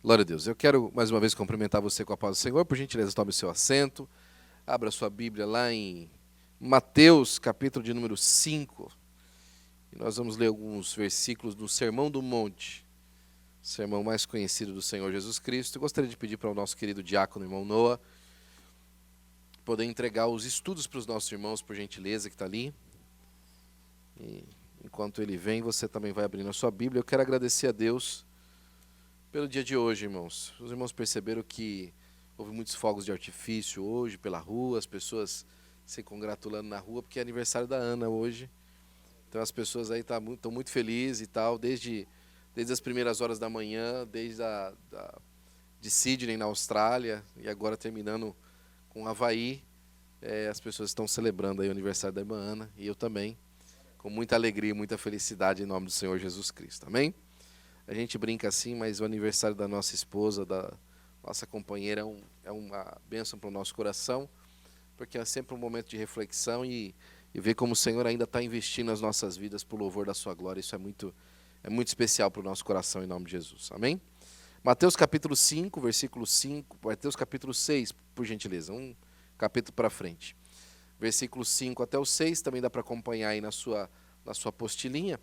Glória a Deus. Eu quero mais uma vez cumprimentar você com a paz do Senhor. Por gentileza, tome o seu assento. Abra sua Bíblia lá em Mateus, capítulo de número 5. E nós vamos ler alguns versículos do Sermão do Monte, o sermão mais conhecido do Senhor Jesus Cristo. Eu gostaria de pedir para o nosso querido diácono, irmão Noah, poder entregar os estudos para os nossos irmãos, por gentileza, que está ali. E enquanto ele vem, você também vai abrindo a sua Bíblia. Eu quero agradecer a Deus pelo dia de hoje, irmãos. Os irmãos perceberam que houve muitos fogos de artifício hoje pela rua, as pessoas se congratulando na rua, porque é aniversário da Ana hoje. Então as pessoas aí estão muito felizes e tal, desde as primeiras horas da manhã, de Sydney, na Austrália, e agora terminando com Havaí. As pessoas estão celebrando aí o aniversário da irmã Ana, e eu também, com muita alegria e muita felicidade em nome do Senhor Jesus Cristo. Amém? A gente brinca assim, mas o aniversário da nossa esposa, da nossa companheira, é uma bênção para o nosso coração, porque é sempre um momento de reflexão e ver como o Senhor ainda está investindo nas nossas vidas por louvor da sua glória. Isso é muito especial para o nosso coração, em nome de Jesus. Amém? Mateus capítulo 5, versículo 5, Mateus capítulo 6, por gentileza, um capítulo para frente. Versículo 5 até o 6, também dá para acompanhar aí na sua apostilinha.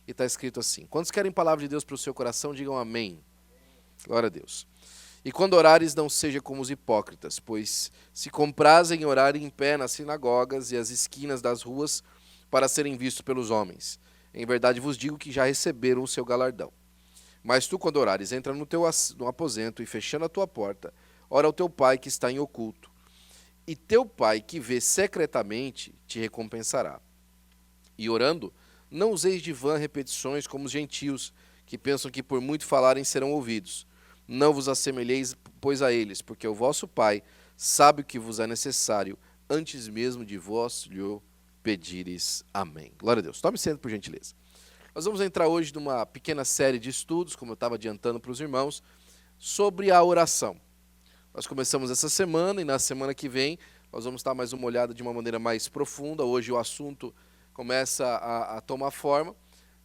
E está escrito assim: quantos querem palavra de Deus para o seu coração, digam amém. Glória a Deus. E quando orares, não seja como os hipócritas, pois se comprazem em orar em pé nas sinagogas e às esquinas das ruas para serem vistos pelos homens. Em verdade vos digo que já receberam o seu galardão. Mas tu, quando orares, entra no aposento e, fechando a tua porta, ora ao teu pai que está em oculto. E teu pai que vê secretamente te recompensará. E orando, não useis de vã repetições como os gentios, que pensam que por muito falarem serão ouvidos. Não vos assemelheis, pois, a eles, porque o vosso Pai sabe o que vos é necessário, antes mesmo de vós lhe pedires. Amém. Glória a Deus. Tome assento, por gentileza. Nós vamos entrar hoje numa pequena série de estudos, como eu estava adiantando para os irmãos, sobre a oração. Nós começamos essa semana e na semana que vem nós vamos dar mais uma olhada de uma maneira mais profunda. Hoje o assunto começa a tomar forma,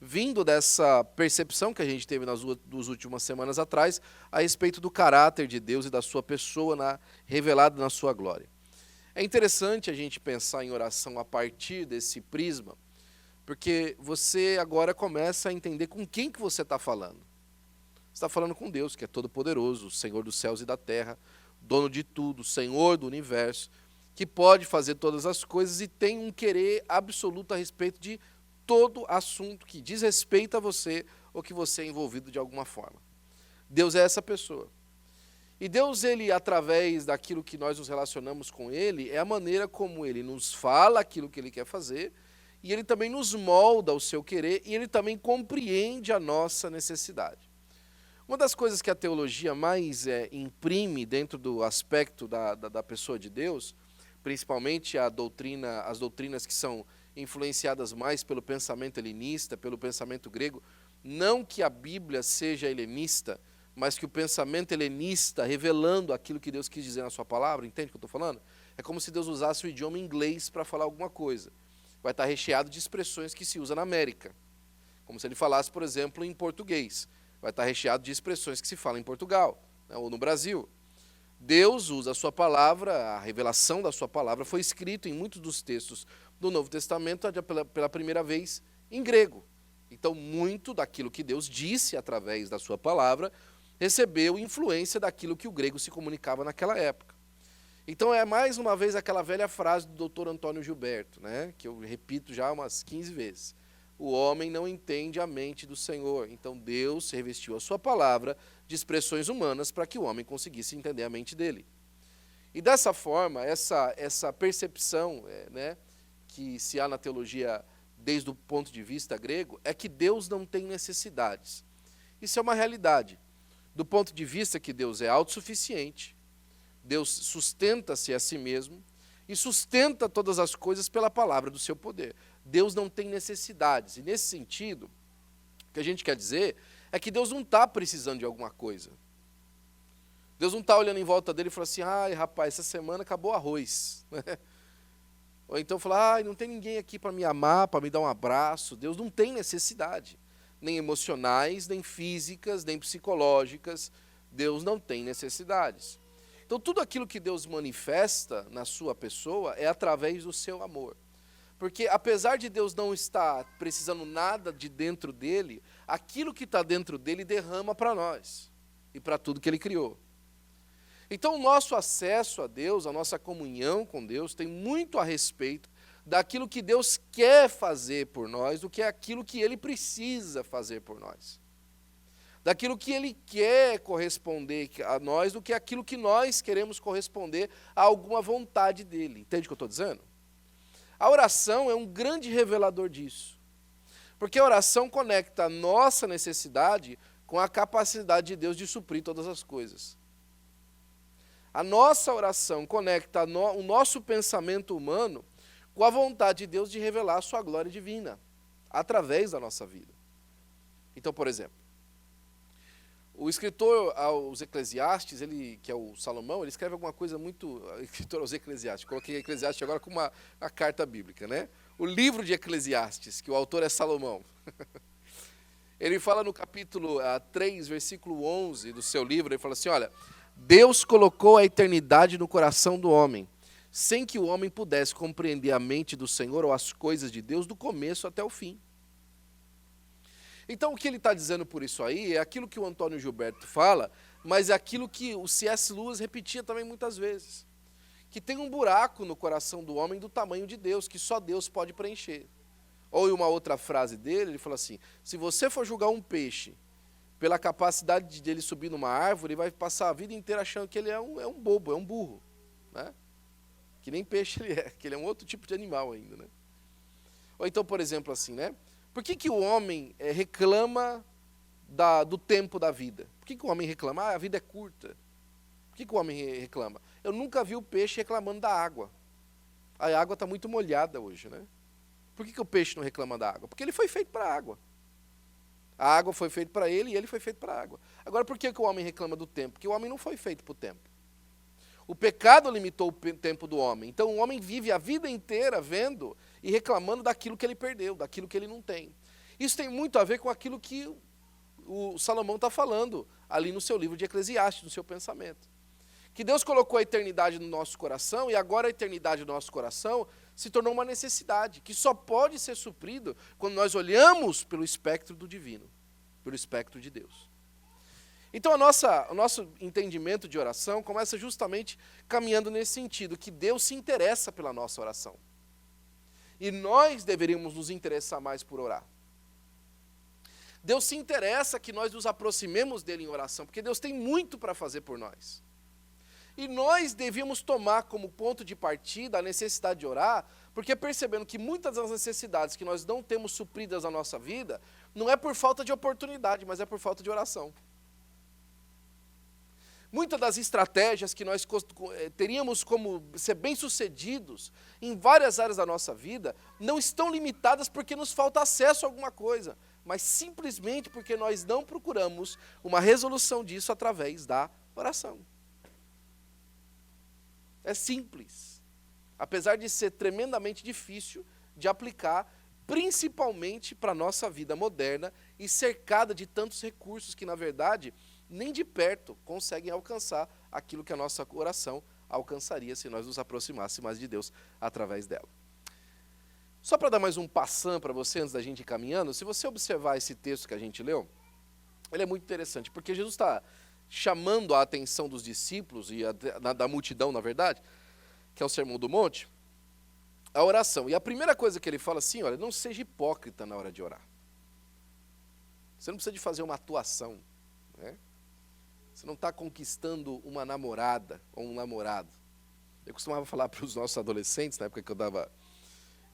vindo dessa percepção que a gente teve nas últimas semanas atrás, a respeito do caráter de Deus e da sua pessoa revelada na sua glória. É interessante a gente pensar em oração a partir desse prisma, porque você agora começa a entender com quem que você está falando. Você está falando com Deus, que é todo-poderoso, Senhor dos céus e da terra, dono de tudo, Senhor do universo, que pode fazer todas as coisas e tem um querer absoluto a respeito de todo assunto que diz respeito a você ou que você é envolvido de alguma forma. Deus é essa pessoa. E Deus, ele, através daquilo que nós nos relacionamos com ele, é a maneira como ele nos fala aquilo que ele quer fazer, e ele também nos molda o seu querer, e ele também compreende a nossa necessidade. Uma das coisas que a teologia mais imprime dentro do aspecto da pessoa de Deus, principalmente as doutrinas que são influenciadas mais pelo pensamento helenista, pelo pensamento grego, não que a Bíblia seja helenista, mas que o pensamento helenista, revelando aquilo que Deus quis dizer na sua palavra, entende o que eu estou falando? É como se Deus usasse o idioma inglês para falar alguma coisa. Vai estar recheado de expressões que se usa na América. Como se ele falasse, por exemplo, em português. Vai estar recheado de expressões que se falam em Portugal, né, ou no Brasil. Deus usa a sua palavra, a revelação da sua palavra foi escrito em muitos dos textos do Novo Testamento pela primeira vez em grego. Então, muito daquilo que Deus disse através da sua palavra recebeu influência daquilo que o grego se comunicava naquela época. Então, é mais uma vez aquela velha frase do Dr. Antônio Gilberto, né, que eu repito já umas 15 vezes. O homem não entende a mente do Senhor. Então Deus revestiu a sua palavra de expressões humanas para que o homem conseguisse entender a mente dele. E dessa forma, essa percepção que se há na teologia desde o ponto de vista grego, é que Deus não tem necessidades. Isso é uma realidade. Do ponto de vista que Deus é autossuficiente, Deus sustenta-se a si mesmo e sustenta todas as coisas pela palavra do seu poder. Deus não tem necessidades. E nesse sentido, o que a gente quer dizer é que Deus não está precisando de alguma coisa. Deus não está olhando em volta dele e falando assim: ai, rapaz, essa semana acabou o arroz. Ou então falar: ai, não tem ninguém aqui para me amar, para me dar um abraço. Deus não tem necessidade, nem emocionais, nem físicas, nem psicológicas. Deus não tem necessidades. Então, tudo aquilo que Deus manifesta na sua pessoa é através do seu amor. Porque, apesar de Deus não estar precisando nada de dentro dele, aquilo que está dentro dele derrama para nós e para tudo que ele criou. Então, o nosso acesso a Deus, a nossa comunhão com Deus, tem muito a respeito daquilo que Deus quer fazer por nós, do que é aquilo que ele precisa fazer por nós. Daquilo que ele quer corresponder a nós, do que é aquilo que nós queremos corresponder a alguma vontade dele. Entende o que eu estou dizendo? A oração é um grande revelador disso. Porque a oração conecta a nossa necessidade com a capacidade de Deus de suprir todas as coisas. A nossa oração conecta o nosso pensamento humano com a vontade de Deus de revelar a sua glória divina, através da nossa vida. Então, por exemplo, o escritor aos Eclesiastes, que é o Salomão, ele escreve alguma coisa muito... Escritor aos Eclesiastes, coloquei Eclesiastes agora como uma carta bíblica, né? O livro de Eclesiastes, que o autor é Salomão. Ele fala no capítulo 3, versículo 11 do seu livro, ele fala assim, olha, Deus colocou a eternidade no coração do homem, sem que o homem pudesse compreender a mente do Senhor ou as coisas de Deus do começo até o fim. Então, o que ele está dizendo por isso aí é aquilo que o Antônio Gilberto fala, mas é aquilo que o C.S. Lewis repetia também muitas vezes. Que tem um buraco no coração do homem do tamanho de Deus, que só Deus pode preencher. Ou em uma outra frase dele, ele fala assim, se você for julgar um peixe pela capacidade dele subir numa árvore, ele vai passar a vida inteira achando que ele é um bobo, é um burro. Né? Que nem peixe ele é, que ele é um outro tipo de animal ainda. Né? Ou então, por exemplo, assim, né? Por que o homem reclama do tempo da vida? Por que o homem reclama? A vida é curta. Por que o homem reclama? Eu nunca vi o peixe reclamando da água. A água está muito molhada hoje, né? Por que o peixe não reclama da água? Porque ele foi feito para a água. A água foi feita para ele e ele foi feito para a água. Agora, por que o homem reclama do tempo? Porque o homem não foi feito para o tempo. O pecado limitou o tempo do homem. Então, o homem vive a vida inteira vendo e reclamando daquilo que ele perdeu, daquilo que ele não tem. Isso tem muito a ver com aquilo que o Salomão está falando ali no seu livro de Eclesiastes, no seu pensamento. Que Deus colocou a eternidade no nosso coração e agora a eternidade no nosso coração se tornou uma necessidade, que só pode ser suprido quando nós olhamos pelo espectro do divino, pelo espectro de Deus. Então o nosso entendimento de oração começa justamente caminhando nesse sentido, que Deus se interessa pela nossa oração. E nós deveríamos nos interessar mais por orar. Deus se interessa que nós nos aproximemos dele em oração, porque Deus tem muito para fazer por nós. E nós devíamos tomar como ponto de partida a necessidade de orar, porque percebendo que muitas das necessidades que nós não temos supridas na nossa vida, não é por falta de oportunidade, mas é por falta de oração. Muitas das estratégias que nós teríamos como ser bem-sucedidos em várias áreas da nossa vida, não estão limitadas porque nos falta acesso a alguma coisa, mas simplesmente porque nós não procuramos uma resolução disso através da oração. É simples, apesar de ser tremendamente difícil de aplicar, principalmente para a nossa vida moderna e cercada de tantos recursos que, na verdade, nem de perto conseguem alcançar aquilo que a nossa oração alcançaria se nós nos aproximássemos mais de Deus através dela. Só para dar mais um passant para você antes da gente ir caminhando, se você observar esse texto que a gente leu, ele é muito interessante, porque Jesus está chamando a atenção dos discípulos e da multidão, na verdade, que é o Sermão do Monte, a oração. E a primeira coisa que ele fala assim, olha, não seja hipócrita na hora de orar. Você não precisa de fazer uma atuação, né? Você não está conquistando uma namorada ou um namorado. Eu costumava falar para os nossos adolescentes, na época que eu dava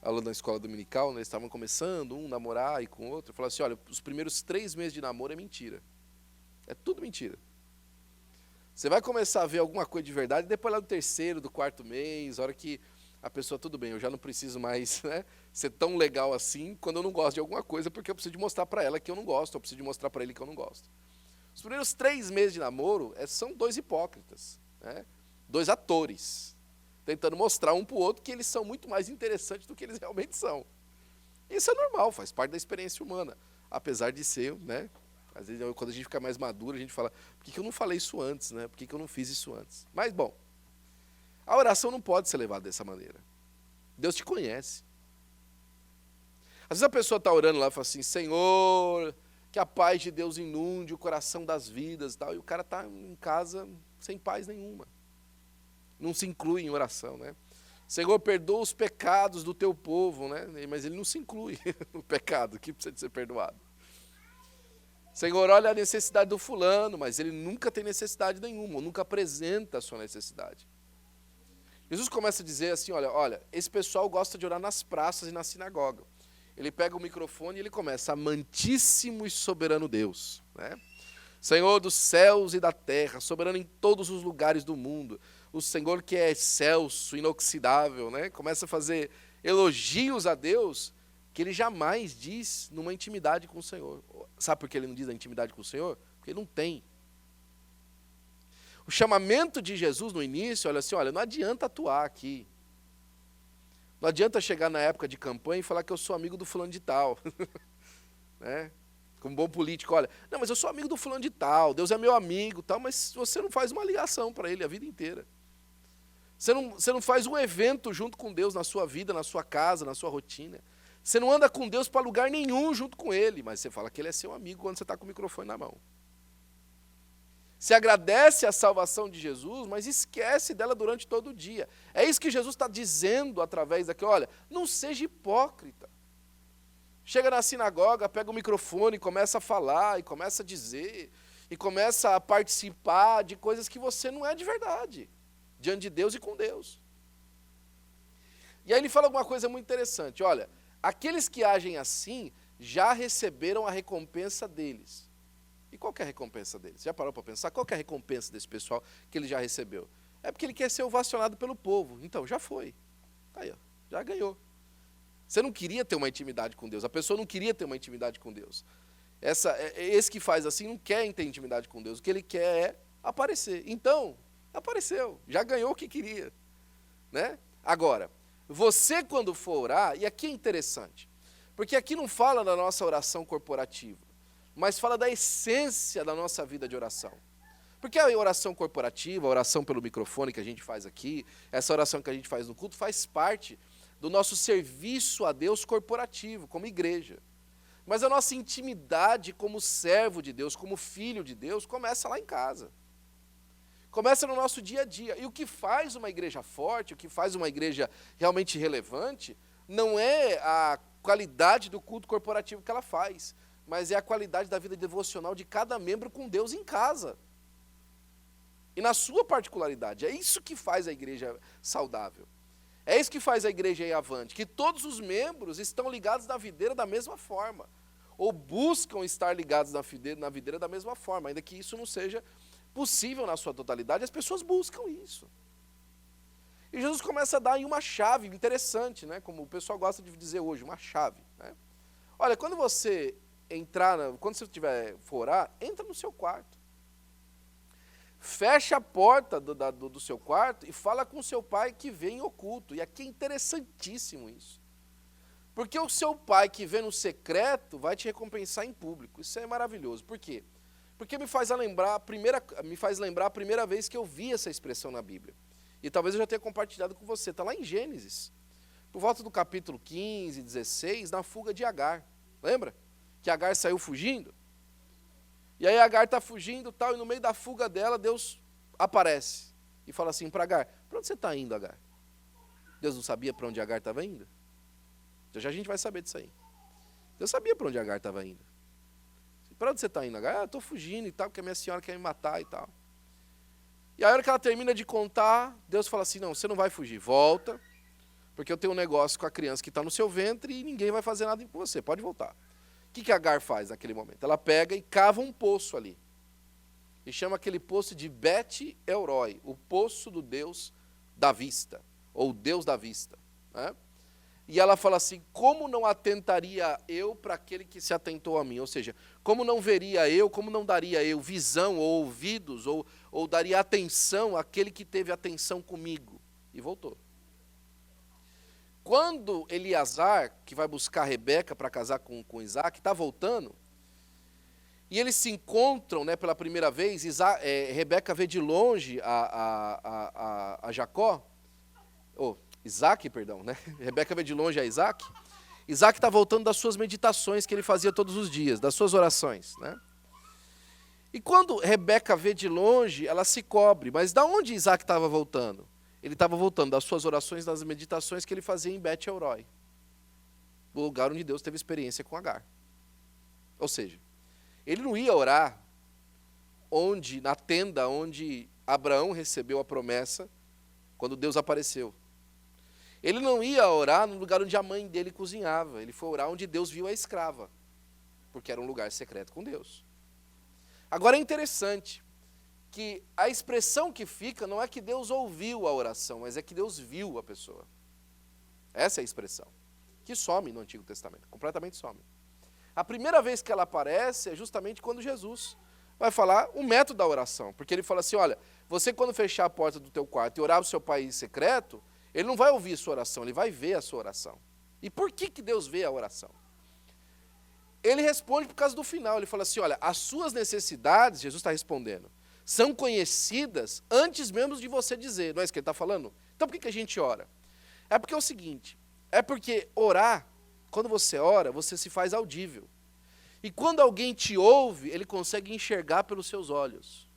aula na escola dominical, né, eles estavam começando, um namorar e com o outro, eu falava assim, olha, os primeiros 3 meses de namoro é mentira. É tudo mentira. Você vai começar a ver alguma coisa de verdade depois lá do 3º, do 4º mês, a hora que a pessoa, tudo bem, eu já não preciso mais, né, ser tão legal assim quando eu não gosto de alguma coisa, porque eu preciso de mostrar para ela que eu não gosto, eu preciso de mostrar para ele que eu não gosto. Os primeiros 3 meses de namoro são 2 hipócritas, né, 2 atores, tentando mostrar um para o outro que eles são muito mais interessantes do que eles realmente são. Isso é normal, faz parte da experiência humana, apesar de ser, né, Às vezes, quando a gente fica mais maduro, a gente fala, por que eu não falei isso antes, né? Por que eu não fiz isso antes? Mas, bom, a oração não pode ser levada dessa maneira. Deus te conhece. Às vezes a pessoa está orando lá e fala assim, Senhor, que a paz de Deus inunde o coração das vidas e tal. E o cara está em casa sem paz nenhuma. Não se inclui em oração, né? Senhor, perdoa os pecados do teu povo, né? Mas ele não se inclui no pecado que precisa de ser perdoado. Senhor, olha a necessidade do fulano, mas ele nunca tem necessidade nenhuma, ou nunca apresenta a sua necessidade. Jesus começa a dizer assim, olha, esse pessoal gosta de orar nas praças e na sinagoga. Ele pega o microfone e ele começa, amantíssimo e soberano Deus, né? Senhor dos céus e da terra, soberano em todos os lugares do mundo, o Senhor que é excelso, inoxidável, né? Começa a fazer elogios a Deus que ele jamais diz numa intimidade com o Senhor. Sabe por que ele não diz a intimidade com o Senhor? Porque ele não tem. O chamamento de Jesus no início, olha, não adianta atuar aqui. Não adianta chegar na época de campanha e falar que eu sou amigo do fulano de tal. Né? Como bom político, olha, não, mas eu sou amigo do fulano de tal, Deus é meu amigo, tal, mas você não faz uma ligação para ele a vida inteira. Você não faz um evento junto com Deus na sua vida, na sua casa, na sua rotina. Você não anda com Deus para lugar nenhum junto com ele, mas você fala que ele é seu amigo quando você está com o microfone na mão. Você agradece a salvação de Jesus, mas esquece dela durante todo o dia. É isso que Jesus está dizendo através daqui, olha, não seja hipócrita. Chega na sinagoga, pega o microfone, começa a falar, e começa a dizer, e começa a participar de coisas que você não é de verdade, diante de Deus e com Deus. E aí ele fala alguma coisa muito interessante, olha, aqueles que agem assim já receberam a recompensa deles. E qual que é a recompensa deles? Já parou para pensar? Qual que é a recompensa desse pessoal que ele já recebeu? É porque ele quer ser ovacionado pelo povo. Então, já foi. Tá aí, ó, já ganhou. Você não queria ter uma intimidade com Deus. A pessoa não queria ter uma intimidade com Deus. Esse que faz assim não quer ter intimidade com Deus. O que ele quer é aparecer. Então, apareceu. Já ganhou o que queria. Né? Agora, você quando for orar, e aqui é interessante, porque aqui não fala da nossa oração corporativa, mas fala da essência da nossa vida de oração. Porque a oração corporativa, a oração pelo microfone que a gente faz aqui, essa oração que a gente faz no culto, faz parte do nosso serviço a Deus corporativo, como igreja. Mas a nossa intimidade como servo de Deus, como filho de Deus, começa lá em casa. Começa no nosso dia a dia. E o que faz uma igreja forte, o que faz uma igreja realmente relevante, não é a qualidade do culto corporativo que ela faz, mas é a qualidade da vida devocional de cada membro com Deus em casa. E na sua particularidade. É isso que faz a igreja saudável. É isso que faz a igreja ir avante. Que todos os membros estão ligados na videira da mesma forma. Ou buscam estar ligados na videira da mesma forma. Ainda que isso não seja possível na sua totalidade, as pessoas buscam isso. E Jesus começa a dar aí uma chave interessante, né? Como o pessoal gosta de dizer hoje, uma chave. Né? Olha, quando você quando você for orar, entra no seu quarto. Fecha a porta do seu quarto e fala com o seu pai que vê em oculto. E aqui é interessantíssimo isso. Porque o seu pai que vê no secreto vai te recompensar em público. Isso é maravilhoso. Por quê? Porque me faz lembrar a primeira vez que eu vi essa expressão na Bíblia. E talvez eu já tenha compartilhado com você. Está lá em Gênesis. Por volta do capítulo 15, 16, na fuga de Agar. Lembra? Que Agar saiu fugindo. E aí Agar está fugindo e no meio da fuga dela, Deus aparece. E fala assim para Agar, para onde você está indo, Agar? Deus não sabia para onde Agar estava indo? Já a gente vai saber disso aí. Deus sabia para onde Agar estava indo. Para onde você está indo, Agar? Estou fugindo e tal, porque a minha senhora quer me matar e tal. E aí, a hora que ela termina de contar, Deus fala assim, não, você não vai fugir, volta, porque eu tenho um negócio com a criança que está no seu ventre e ninguém vai fazer nada com você, pode voltar. O que Agar faz naquele momento? Ela pega e cava um poço ali. E chama aquele poço de Bet Elroi, o poço do Deus da vista, ou Deus da vista. Né? E ela fala assim, como não atentaria eu para aquele que se atentou a mim? Ou seja, como não veria eu, como não daria eu visão ou ouvidos, ou daria atenção àquele que teve atenção comigo? E voltou. Quando Eleazar, que vai buscar Rebeca para casar com Isaac, está voltando, E eles se encontram, né, pela primeira vez. Rebeca vê de longe a Jacó, Isaac, perdão, né? Rebeca vê de longe a Isaac. Isaac está voltando das suas meditações que ele fazia todos os dias, das suas orações, né? E quando Rebeca vê de longe, ela se cobre. Mas da onde Isaac estava voltando? Ele estava voltando das suas orações, das meditações que ele fazia em Bet-Elroi, o lugar onde Deus teve experiência com Agar. Ou seja, ele não ia orar na tenda onde Abraão recebeu a promessa quando Deus apareceu. Ele não ia orar no lugar onde a mãe dele cozinhava. Ele foi orar onde Deus viu a escrava, porque era um lugar secreto com Deus. Agora é interessante que a expressão que fica não é que Deus ouviu a oração, mas é que Deus viu a pessoa. Essa é a expressão, que some no Antigo Testamento, completamente some. A primeira vez que ela aparece é justamente quando Jesus vai falar o método da oração, porque ele fala assim, olha, você quando fechar a porta do teu quarto e orar para o seu pai em secreto, ele não vai ouvir a sua oração, ele vai ver a sua oração. E por que Deus vê a oração? Ele responde por causa do final, ele fala assim, olha, as suas necessidades, Jesus está respondendo, são conhecidas antes mesmo de você dizer, não é isso que ele está falando? Então por que a gente ora? É porque é o seguinte, é porque orar, quando você ora, você se faz audível. E quando alguém te ouve, ele consegue enxergar pelos seus olhos.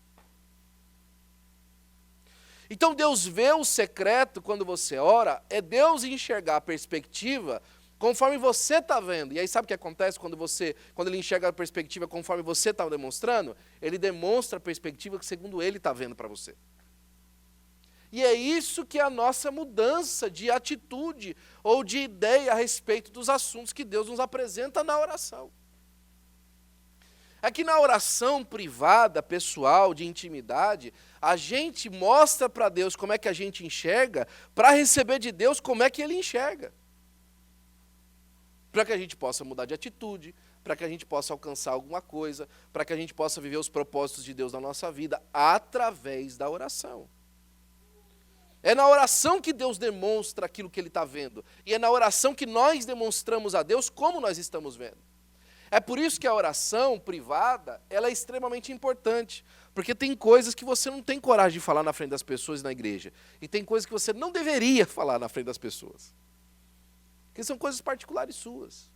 Então Deus vê o secreto quando você ora, é Deus enxergar a perspectiva conforme você está vendo. E aí sabe o que acontece quando ele enxerga a perspectiva conforme você está demonstrando? Ele demonstra a perspectiva que segundo ele está vendo para você. E é isso que é a nossa mudança de atitude ou de ideia a respeito dos assuntos que Deus nos apresenta na oração. É que na oração privada, pessoal, de intimidade, a gente mostra para Deus como é que a gente enxerga, para receber de Deus como é que Ele enxerga. Para que a gente possa mudar de atitude, para que a gente possa alcançar alguma coisa, para que a gente possa viver os propósitos de Deus na nossa vida, através da oração. É na oração que Deus demonstra aquilo que Ele está vendo. E é na oração que nós demonstramos a Deus como nós estamos vendo. É por isso que a oração privada, ela é extremamente importante. Porque tem coisas que você não tem coragem de falar na frente das pessoas na igreja. E tem coisas que você não deveria falar na frente das pessoas. Porque são coisas particulares suas.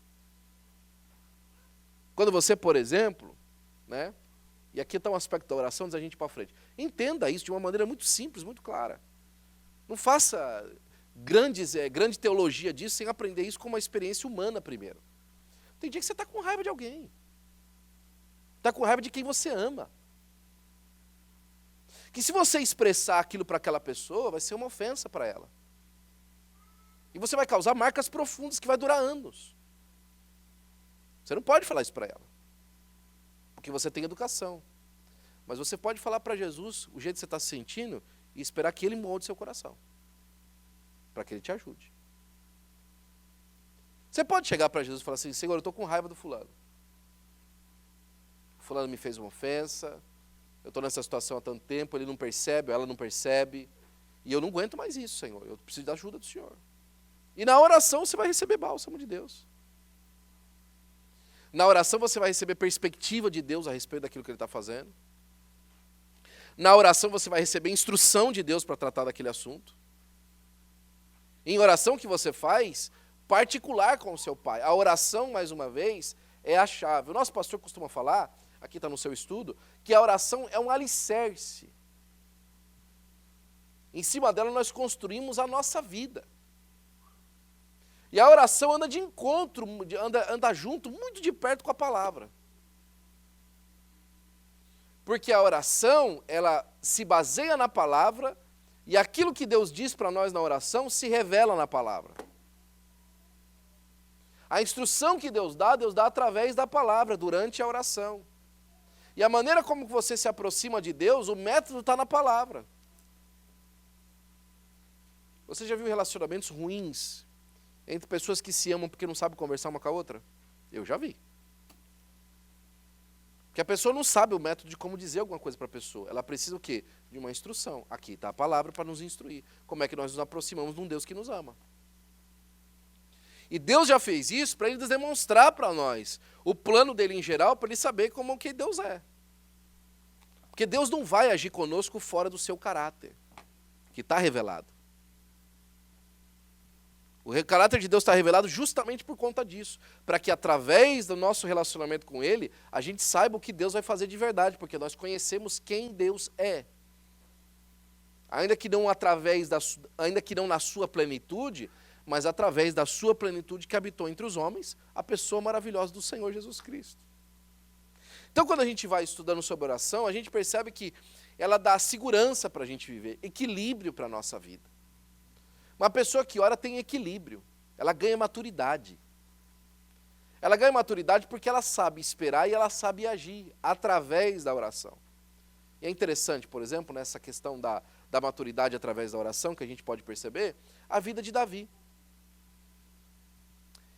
Quando você, por exemplo, né, e aqui está um aspecto da oração, antes da gente ir para frente, entenda isso de uma maneira muito simples, muito clara. Não faça grande teologia disso sem aprender isso com uma experiência humana primeiro. Tem dia que você está com raiva de alguém. Está com raiva de quem você ama. Que se você expressar aquilo para aquela pessoa, vai ser uma ofensa para ela. E você vai causar marcas profundas que vai durar anos. Você não pode falar isso para ela. Porque você tem educação. Mas você pode falar para Jesus o jeito que você está se sentindo e esperar que Ele molde seu coração. Para que Ele te ajude. Você pode chegar para Jesus e falar assim, Senhor, eu estou com raiva do fulano. O fulano me fez uma ofensa, eu estou nessa situação há tanto tempo, ele não percebe, ela não percebe, e eu não aguento mais isso, Senhor, eu preciso da ajuda do Senhor. E na oração você vai receber bálsamo de Deus. Na oração você vai receber perspectiva de Deus a respeito daquilo que Ele está fazendo. Na oração você vai receber instrução de Deus para tratar daquele assunto. Em oração que você faz, particular com o seu pai. A oração, mais uma vez, é a chave. O nosso pastor costuma falar, aqui está no seu estudo, que a oração é um alicerce. Em cima dela nós construímos a nossa vida. E a oração anda de encontro, anda junto, muito de perto com a palavra. Porque a oração, ela se baseia na palavra, e aquilo que Deus diz para nós na oração se revela na palavra. A instrução que Deus dá através da palavra, durante a oração. E a maneira como você se aproxima de Deus, o método está na palavra. Você já viu relacionamentos ruins entre pessoas que se amam porque não sabem conversar uma com a outra? Eu já vi. Porque a pessoa não sabe o método de como dizer alguma coisa para a pessoa. Ela precisa o quê? De uma instrução. Aqui está a palavra para nos instruir. Como é que nós nos aproximamos de um Deus que nos ama. E Deus já fez isso para ele demonstrar para nós o plano dele em geral, para ele saber como que Deus é. Porque Deus não vai agir conosco fora do seu caráter, que está revelado. O caráter de Deus está revelado justamente por conta disso, para que através do nosso relacionamento com Ele, a gente saiba o que Deus vai fazer de verdade, porque nós conhecemos quem Deus é. Ainda que não na sua plenitude, mas através da sua plenitude que habitou entre os homens, a pessoa maravilhosa do Senhor Jesus Cristo. Então, quando a gente vai estudando sobre oração, a gente percebe que ela dá segurança para a gente viver, equilíbrio para a nossa vida. Uma pessoa que ora tem equilíbrio, ela ganha maturidade. Ela ganha maturidade porque ela sabe esperar e ela sabe agir através da oração. E é interessante, por exemplo, nessa questão da maturidade através da oração, que a gente pode perceber, a vida de Davi.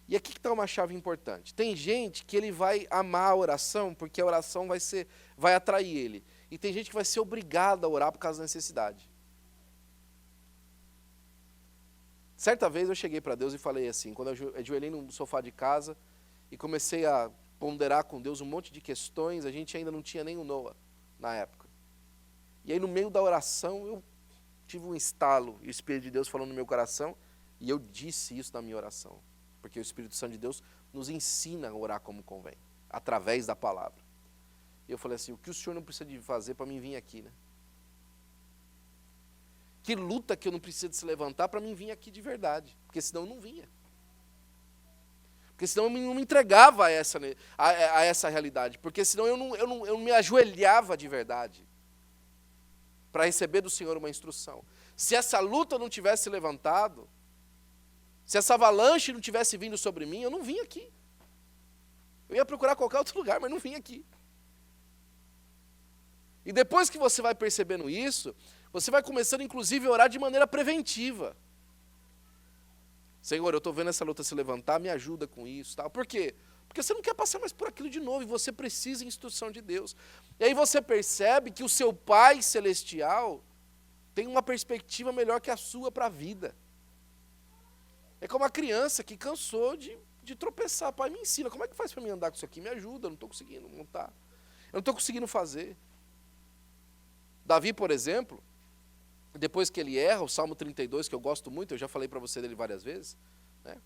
E aqui que está uma chave importante. Tem gente que ele vai amar a oração porque a oração vai atrair ele. E tem gente que vai ser obrigada a orar por causa da necessidade. Certa vez eu cheguei para Deus e falei assim, quando eu ajoelhei no sofá de casa e comecei a ponderar com Deus um monte de questões, a gente ainda não tinha nem o Noah na época. E aí no meio da oração eu tive um estalo, e o Espírito de Deus falou no meu coração, e eu disse isso na minha oração. Porque o Espírito Santo de Deus nos ensina a orar como convém, através da palavra. E eu falei assim, o que o Senhor não precisa de fazer para mim vir aqui, né? Que luta que eu não preciso de se levantar para mim vir aqui de verdade, porque senão eu não vinha. Porque senão eu não me entregava a essa realidade, porque senão eu não me ajoelhava de verdade para receber do Senhor uma instrução. Se essa luta não tivesse levantado, se essa avalanche não tivesse vindo sobre mim, eu não vim aqui. Eu ia procurar qualquer outro lugar, mas não vim aqui. E depois que você vai percebendo isso, você vai começando, inclusive, a orar de maneira preventiva. Senhor, eu estou vendo essa luta se levantar, me ajuda com isso. Tal. Por quê? Porque você não quer passar mais por aquilo de novo, e você precisa de instrução de Deus. E aí você percebe que o seu Pai Celestial tem uma perspectiva melhor que a sua para a vida. É como a criança que cansou de tropeçar. Pai, me ensina, como é que faz para mim andar com isso aqui? Me ajuda, eu não estou conseguindo montar. Eu não estou conseguindo fazer. Davi, por exemplo, depois que ele erra, o Salmo 32, que eu gosto muito, eu já falei para você dele várias vezes, né?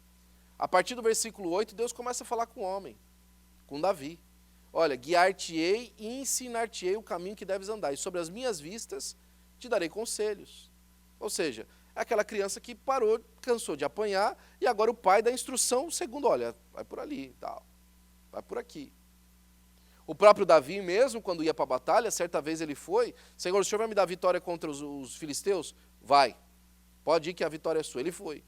A partir do versículo 8, Deus começa a falar com o homem, com Davi. Olha, guiar-te-ei e ensinar-te-ei o caminho que deves andar, e sobre as minhas vistas te darei conselhos. Ou seja, é aquela criança que parou, cansou de apanhar, e agora o pai dá instrução segundo, olha, vai por ali, tal, vai por aqui. O próprio Davi mesmo, quando ia para a batalha, certa vez ele foi, Senhor, o Senhor vai me dar vitória contra os filisteus? Vai, pode ir que a vitória é sua. Ele foi.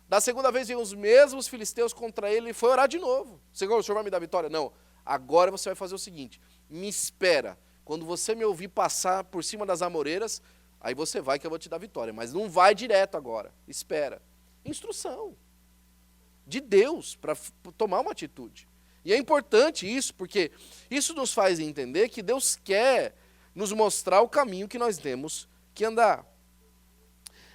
Da segunda vez veio os mesmos filisteus contra ele, ele foi orar de novo. Senhor, o Senhor vai me dar vitória? Não, agora você vai fazer o seguinte, me espera, quando você me ouvir passar por cima das amoreiras, aí você vai que eu vou te dar vitória, mas não vai direto agora, espera. Instrução de Deus para tomar uma atitude. E é importante isso, porque isso nos faz entender que Deus quer nos mostrar o caminho que nós temos que andar.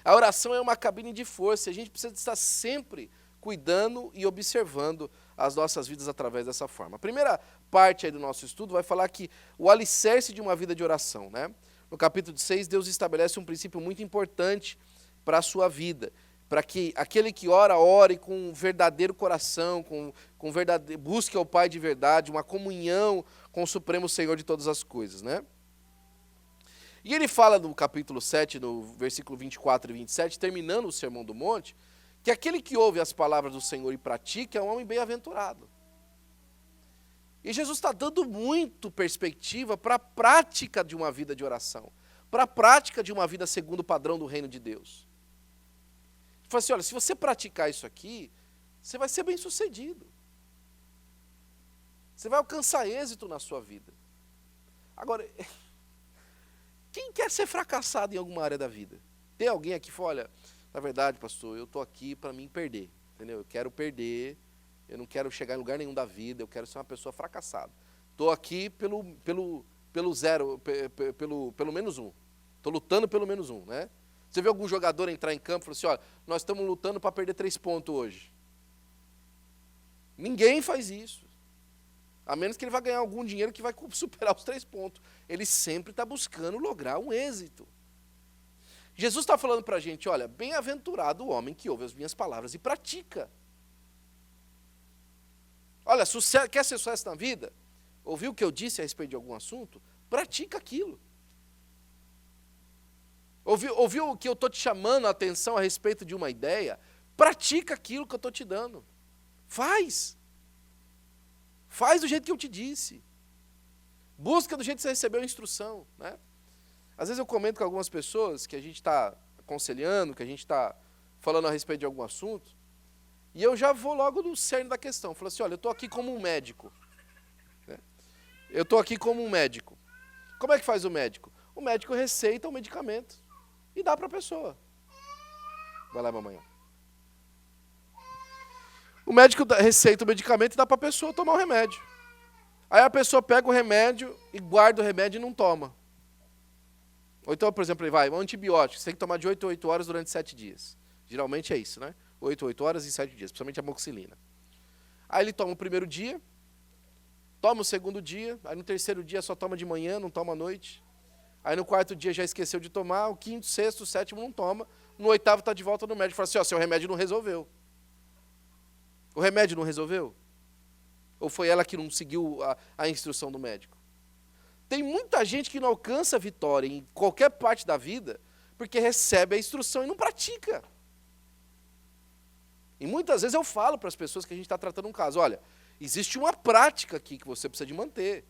A oração é uma cabine de força, e a gente precisa estar sempre cuidando e observando as nossas vidas através dessa forma. A primeira parte aí do nosso estudo vai falar que o alicerce de uma vida de oração, né? No capítulo 6, Deus estabelece um princípio muito importante para a sua vida, para que aquele que ora, ore com um verdadeiro coração, busque ao Pai de verdade, uma comunhão com o Supremo Senhor de todas as coisas, né? E ele fala no capítulo 7, no versículo 24 e 27, terminando o Sermão do Monte, que aquele que ouve as palavras do Senhor e pratica é um homem bem-aventurado. E Jesus está dando muito perspectiva para a prática de uma vida de oração, para a prática de uma vida segundo o padrão do reino de Deus. Ele fala assim, olha, se você praticar isso aqui, você vai ser bem-sucedido. Você vai alcançar êxito na sua vida. Agora, quem quer ser fracassado em alguma área da vida? Tem alguém aqui que fala, olha, na verdade, pastor, eu estou aqui para mim perder, entendeu? Eu quero perder, eu não quero chegar em lugar nenhum da vida, eu quero ser uma pessoa fracassada. Estou aqui pelo menos um. Estou lutando pelo menos um, né? Você vê algum jogador entrar em campo e falar assim, olha, nós estamos lutando para perder 3 pontos hoje. Ninguém faz isso. A menos que ele vá ganhar algum dinheiro que vai superar os 3 pontos. Ele sempre está buscando lograr um êxito. Jesus está falando para a gente, olha, bem-aventurado o homem que ouve as minhas palavras e pratica. Olha, quer ser sucesso na vida? Ouviu o que eu disse a respeito de algum assunto? Pratica aquilo. Ouviu que eu estou te chamando a atenção a respeito de uma ideia? Pratica aquilo que eu estou te dando. Faz. Faz do jeito que eu te disse. Busca do jeito que você recebeu a instrução. Né? Às vezes eu comento com algumas pessoas que a gente está aconselhando, que a gente está falando a respeito de algum assunto, e eu já vou logo no cerne da questão. Falo assim, olha, eu estou aqui como um médico. Né? Eu estou aqui como um médico. Como é que faz o médico? O médico receita o medicamento e dá para a pessoa. Vai lá, mamãe. O médico receita o medicamento e dá para a pessoa tomar o remédio. Aí a pessoa pega o remédio e guarda o remédio e não toma. Ou então, por exemplo, um antibiótico, você tem que tomar de 8 a 8 horas durante 7 dias. Geralmente é isso, né? 8 a 8 horas e 7 dias, principalmente a amoxicilina. Aí ele toma o primeiro dia, toma o segundo dia, aí no terceiro dia só toma de manhã, não toma à noite. Aí no quarto dia já esqueceu de tomar, o quinto, sexto, sétimo não toma, no oitavo está de volta no médico. Fala assim, ó, seu remédio não resolveu. O remédio não resolveu? Ou foi ela que não seguiu a instrução do médico? Tem muita gente que não alcança a vitória em qualquer parte da vida porque recebe a instrução e não pratica. E muitas vezes eu falo para as pessoas que a gente está tratando um caso, olha, existe uma prática aqui que você precisa de manter.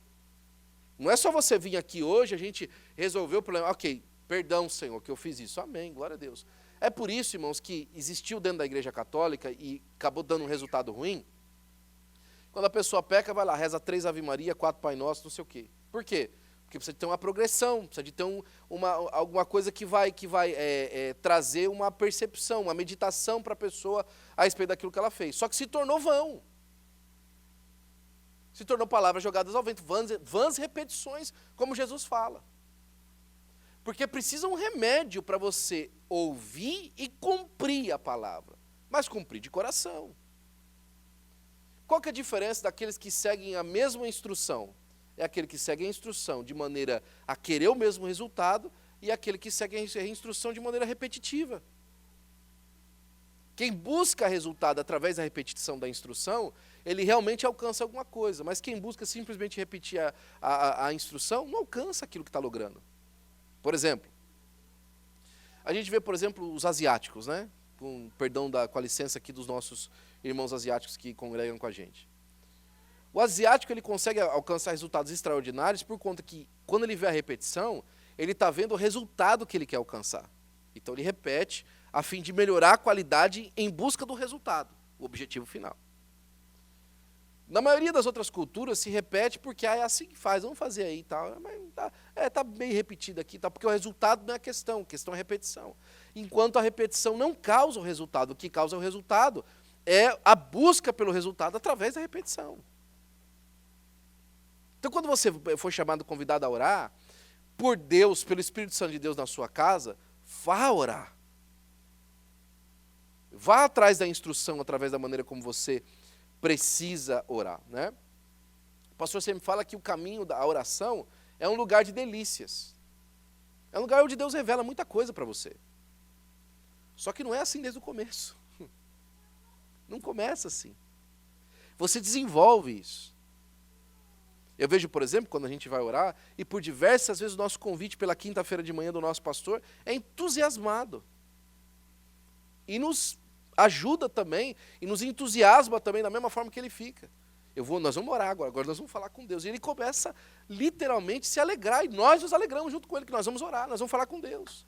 Não é só você vir aqui hoje, a gente resolveu o problema, ok, perdão, Senhor, que eu fiz isso, amém, glória a Deus. É por isso, irmãos, que existiu dentro da Igreja Católica e acabou dando um resultado ruim. Quando a pessoa peca, vai lá, reza 3 Ave Maria, 4 Pai Nosso, não sei o quê. Por quê? Porque precisa de ter uma progressão, precisa de ter alguma coisa que vai trazer uma percepção, uma meditação para a pessoa a respeito daquilo que ela fez. Só que se tornou vão. Se tornou palavras jogadas ao vento, vãs repetições, como Jesus fala. Porque precisa um remédio para você ouvir e cumprir a palavra, mas cumprir de coração. Qual que é a diferença daqueles que seguem a mesma instrução? É aquele que segue a instrução de maneira a querer o mesmo resultado e aquele que segue a instrução de maneira repetitiva. Quem busca resultado através da repetição da instrução, ele realmente alcança alguma coisa, mas quem busca simplesmente repetir a instrução, não alcança aquilo que está logrando. Por exemplo, a gente vê, por exemplo, os asiáticos, né? Com a licença aqui dos nossos irmãos asiáticos que congregam com a gente. O asiático ele consegue alcançar resultados extraordinários por conta que, quando ele vê a repetição, ele está vendo o resultado que ele quer alcançar. Então ele repete a fim de melhorar a qualidade em busca do resultado, o objetivo final. Na maioria das outras culturas se repete porque é assim que faz, vamos fazer aí e tal. Mas tá bem repetido aqui, tá, porque o resultado não é a questão é a repetição. Enquanto a repetição não causa o resultado, o que causa o resultado é a busca pelo resultado através da repetição. Então, quando você for chamado, convidado a orar, por Deus, pelo Espírito Santo de Deus na sua casa, vá orar. Vá atrás da instrução através da maneira como você precisa orar, né? O pastor sempre fala que o caminho da oração é um lugar de delícias. É um lugar onde Deus revela muita coisa para você. Só que não é assim desde o começo. Não começa assim. Você desenvolve isso. Eu vejo, por exemplo, quando a gente vai orar, e por diversas vezes o nosso convite pela quinta-feira de manhã do nosso pastor é entusiasmado. E nos ajuda também, e nos entusiasma também, da mesma forma que ele fica. Nós vamos orar agora nós vamos falar com Deus. E ele começa literalmente a se alegrar, e nós nos alegramos junto com ele, que nós vamos orar, nós vamos falar com Deus.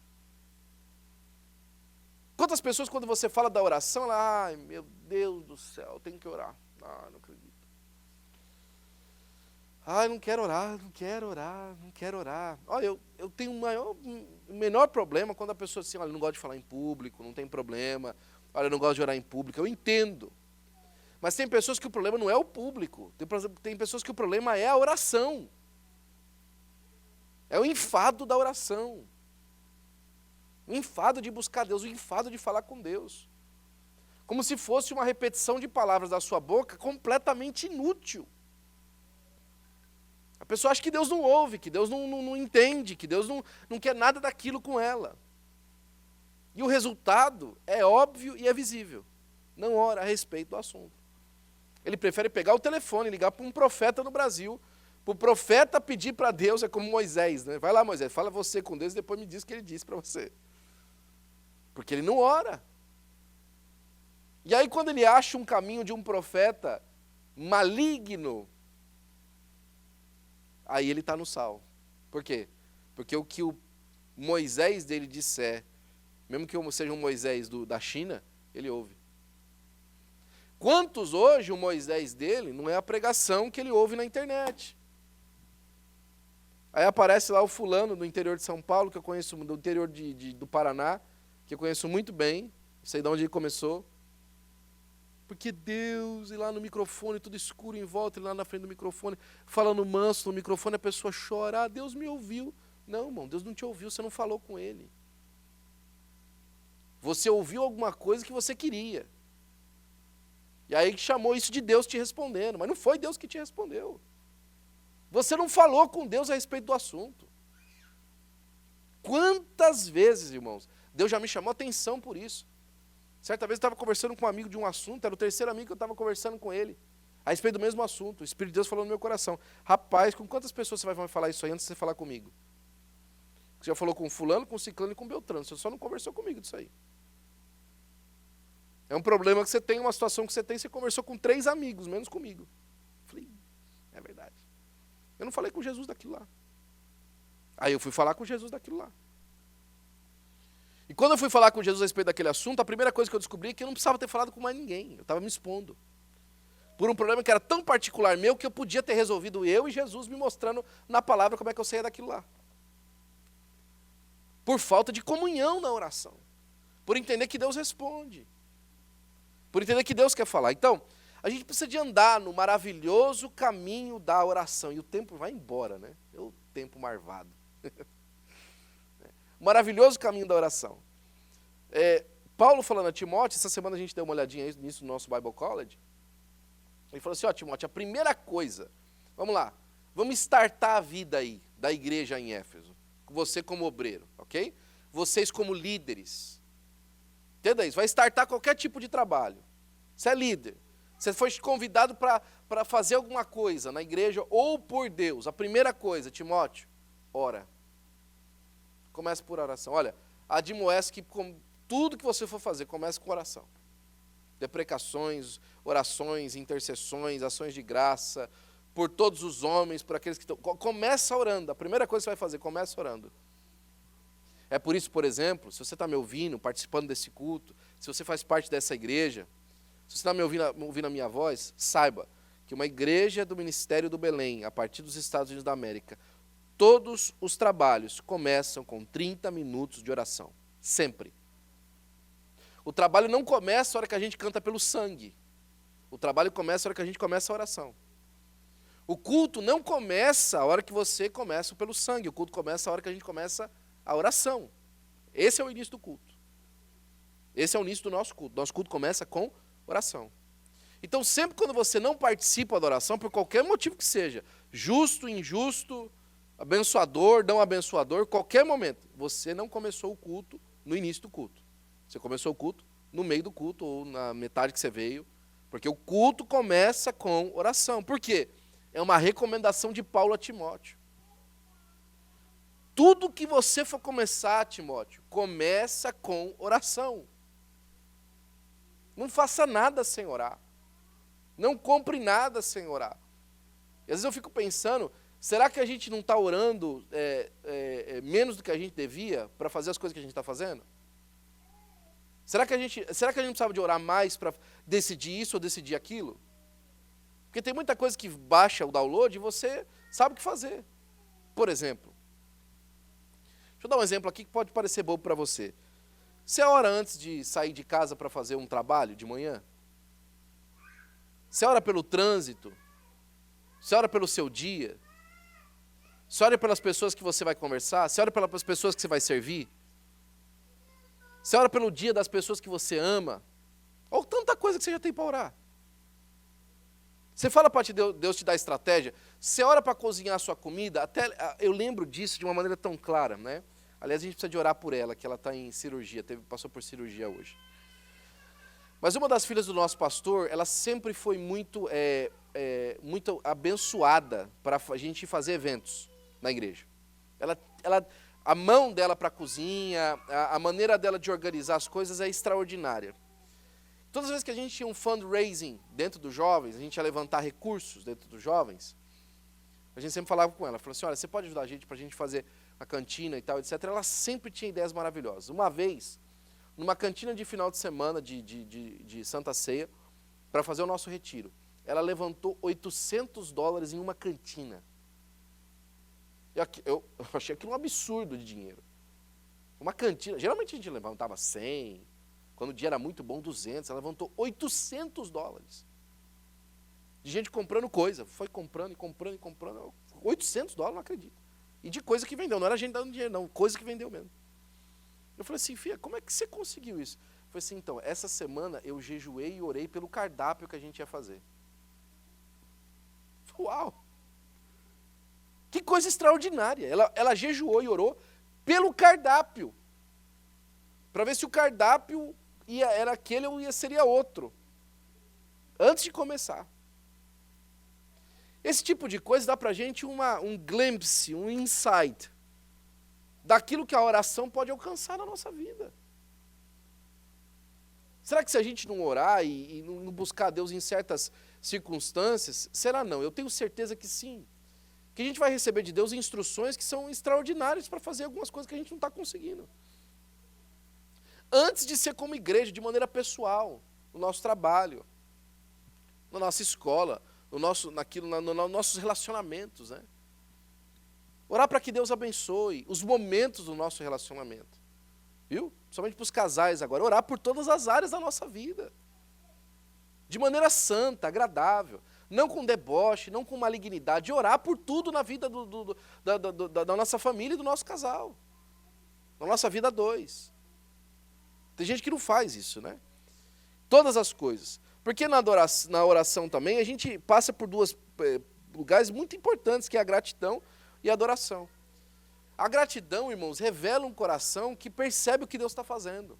Quantas pessoas, quando você fala da oração, ai meu Deus do céu, tenho que orar. Não acredito. Não quero orar, não quero orar, não quero orar. Olha, eu tenho o menor problema quando a pessoa diz assim, olha, eu não gosto de falar em público, não tem problema, olha, eu não gosto de orar em público, eu entendo. Mas tem pessoas que o problema não é o público, tem pessoas que o problema é a oração. É o enfado da oração. O enfado de buscar Deus, o enfado de falar com Deus. como se fosse uma repetição de palavras da sua boca completamente inútil. A pessoa acha que Deus não ouve, que Deus não entende, que Deus não quer nada daquilo com ela. E o resultado é óbvio e é visível. Não ora a respeito do assunto. Ele prefere pegar o telefone e ligar para um profeta no Brasil, para o profeta pedir para Deus, é como Moisés, né? Vai lá, Moisés, fala você com Deus e depois me diz o que ele disse para você. Porque ele não ora. E aí quando ele acha um caminho de um profeta maligno, aí ele está no sal. Por quê? Porque o que o Moisés dele disser, mesmo que seja um Moisés da China, ele ouve. Quantos hoje o Moisés dele não é a pregação que ele ouve na internet? Aí aparece lá o fulano do interior de São Paulo, que eu conheço, do interior do Paraná, que eu conheço muito bem, sei de onde ele começou. Porque Deus, e lá no microfone, tudo escuro em volta, ele lá na frente do microfone, falando manso no microfone, a pessoa chora, Deus me ouviu. Não, irmão, Deus não te ouviu, você não falou com ele. Você ouviu alguma coisa que você queria. E aí chamou isso de Deus te respondendo, mas não foi Deus que te respondeu. Você não falou com Deus a respeito do assunto. Quantas vezes, irmãos, Deus já me chamou a atenção por isso. Certa vez eu estava conversando com um amigo de um assunto, era o terceiro amigo que eu estava conversando com ele, a respeito do mesmo assunto. O Espírito de Deus falou no meu coração, rapaz, com quantas pessoas você vai falar isso aí antes de você falar comigo? Você já falou com fulano, com ciclano e com beltrano, você só não conversou comigo disso aí. É um problema que você tem, uma situação que você conversou com 3 amigos, menos comigo. Eu falei, é verdade. Eu não falei com Jesus daquilo lá. Aí eu fui falar com Jesus daquilo lá. E quando eu fui falar com Jesus a respeito daquele assunto, a primeira coisa que eu descobri é que eu não precisava ter falado com mais ninguém. Eu estava me expondo. Por um problema que era tão particular meu que eu podia ter resolvido eu e Jesus me mostrando na palavra como é que eu saía daquilo lá. Por falta de comunhão na oração. Por entender que Deus responde. Por entender que Deus quer falar. Então, a gente precisa de andar no maravilhoso caminho da oração. E o tempo vai embora, né? É o tempo marvado. O maravilhoso caminho da oração. Paulo falando a Timóteo, essa semana a gente deu uma olhadinha nisso no nosso Bible College. Ele falou assim, Timóteo, a primeira coisa, vamos lá, vamos startar a vida aí, da igreja em Éfeso. Você como obreiro, ok? Vocês como líderes. Entenda isso, vai startar qualquer tipo de trabalho. Você é líder. Você foi convidado para fazer alguma coisa na igreja ou por Deus. A primeira coisa, Timóteo, ora. Comece por oração. Olha, admoeste que tudo que você for fazer, comece com oração. Deprecações, orações, intercessões, ações de graça, por todos os homens, por aqueles que estão... Começa orando. A primeira coisa que você vai fazer, começa orando. É por isso, por exemplo, se você está me ouvindo, participando desse culto, se você faz parte dessa igreja, se você está me ouvindo a minha voz, saiba que uma igreja do Ministério do Belém, a partir dos Estados Unidos da América, todos os trabalhos começam com 30 minutos de oração. Sempre. O trabalho não começa a hora que a gente canta pelo sangue. O trabalho começa a hora que a gente começa a oração. O culto não começa a hora que você começa pelo sangue. O culto começa a hora que a gente começa a oração. Esse é o início do culto. Esse é o início do nosso culto. Nosso culto começa com oração. Então, sempre quando você não participa da oração, por qualquer motivo que seja, justo, injusto, abençoador, não abençoador, qualquer momento, você não começou o culto no início do culto. Você começou o culto no meio do culto, ou na metade que você veio, porque o culto começa com oração. Por quê? É uma recomendação de Paulo a Timóteo. Tudo que você for começar, Timóteo, começa com oração. Não faça nada sem orar. Não compre nada sem orar. E às vezes eu fico pensando, será que a gente não está orando menos do que a gente devia para fazer as coisas que a gente está fazendo? Será que a gente não precisava de orar mais para decidir isso ou decidir aquilo? Porque tem muita coisa que baixa o download e você sabe o que fazer. Por exemplo, deixa eu dar um exemplo aqui que pode parecer bobo para você. Você ora antes de sair de casa para fazer um trabalho de manhã? Você ora pelo trânsito? Você ora pelo seu dia? Você ora pelas pessoas que você vai conversar? Você ora pelas pessoas que você vai servir? Você ora pelo dia das pessoas que você ama? Olha coisa que você já tem para orar. Você fala para Deus te dar estratégia. Você ora para cozinhar a sua comida. Até eu lembro disso de uma maneira tão clara, né? Aliás, a gente precisa de orar por ela, que ela está em cirurgia, passou por cirurgia hoje. Mas uma das filhas do nosso pastor, ela sempre foi muito abençoada para a gente fazer eventos na igreja. A mão dela para a cozinha, a maneira dela de organizar as coisas é extraordinária. Todas as vezes que a gente tinha um fundraising dentro dos jovens, a gente ia levantar recursos dentro dos jovens, a gente sempre falava com ela, falou assim, olha, você pode ajudar a gente para a gente fazer a cantina e tal, etc. Ela sempre tinha ideias maravilhosas. Uma vez, numa cantina de final de semana de Santa Ceia, para fazer o nosso retiro, ela levantou $800 em uma cantina. Eu achei aquilo um absurdo de dinheiro. Uma cantina, geralmente a gente levantava 100, quando o dia era muito bom, 200, ela levantou $800. De gente comprando coisa, foi comprando e comprando e comprando, $800, não acredito. E de coisa que vendeu, não era gente dando dinheiro não, coisa que vendeu mesmo. Eu falei assim, filha, como é que você conseguiu isso? Eu falei assim, então, essa semana eu jejuei e orei pelo cardápio que a gente ia fazer. Uau! Que coisa extraordinária. Ela jejuou e orou pelo cardápio. Para ver se o cardápio era aquele ou seria outro. Antes de começar. Esse tipo de coisa dá para a gente um glimpse, um insight daquilo que a oração pode alcançar na nossa vida. Será que se a gente não orar e não buscar Deus em certas circunstâncias, será não? Eu tenho certeza que sim. Que a gente vai receber de Deus instruções que são extraordinárias para fazer algumas coisas que a gente não está conseguindo. Antes de ser como igreja, de maneira pessoal, no nosso trabalho, na nossa escola, nos nossos relacionamentos, né? Orar para que Deus abençoe os momentos do nosso relacionamento. Viu? Somente para os casais agora. Orar por todas as áreas da nossa vida. De maneira santa, agradável. Não com deboche, não com malignidade. Orar por tudo na vida da nossa família e do nosso casal. Na nossa vida a dois. Tem gente que não faz isso, né? Todas as coisas. Porque na oração também a gente passa por dois lugares muito importantes, que é a gratidão e a adoração. A gratidão, irmãos, revela um coração que percebe o que Deus está fazendo.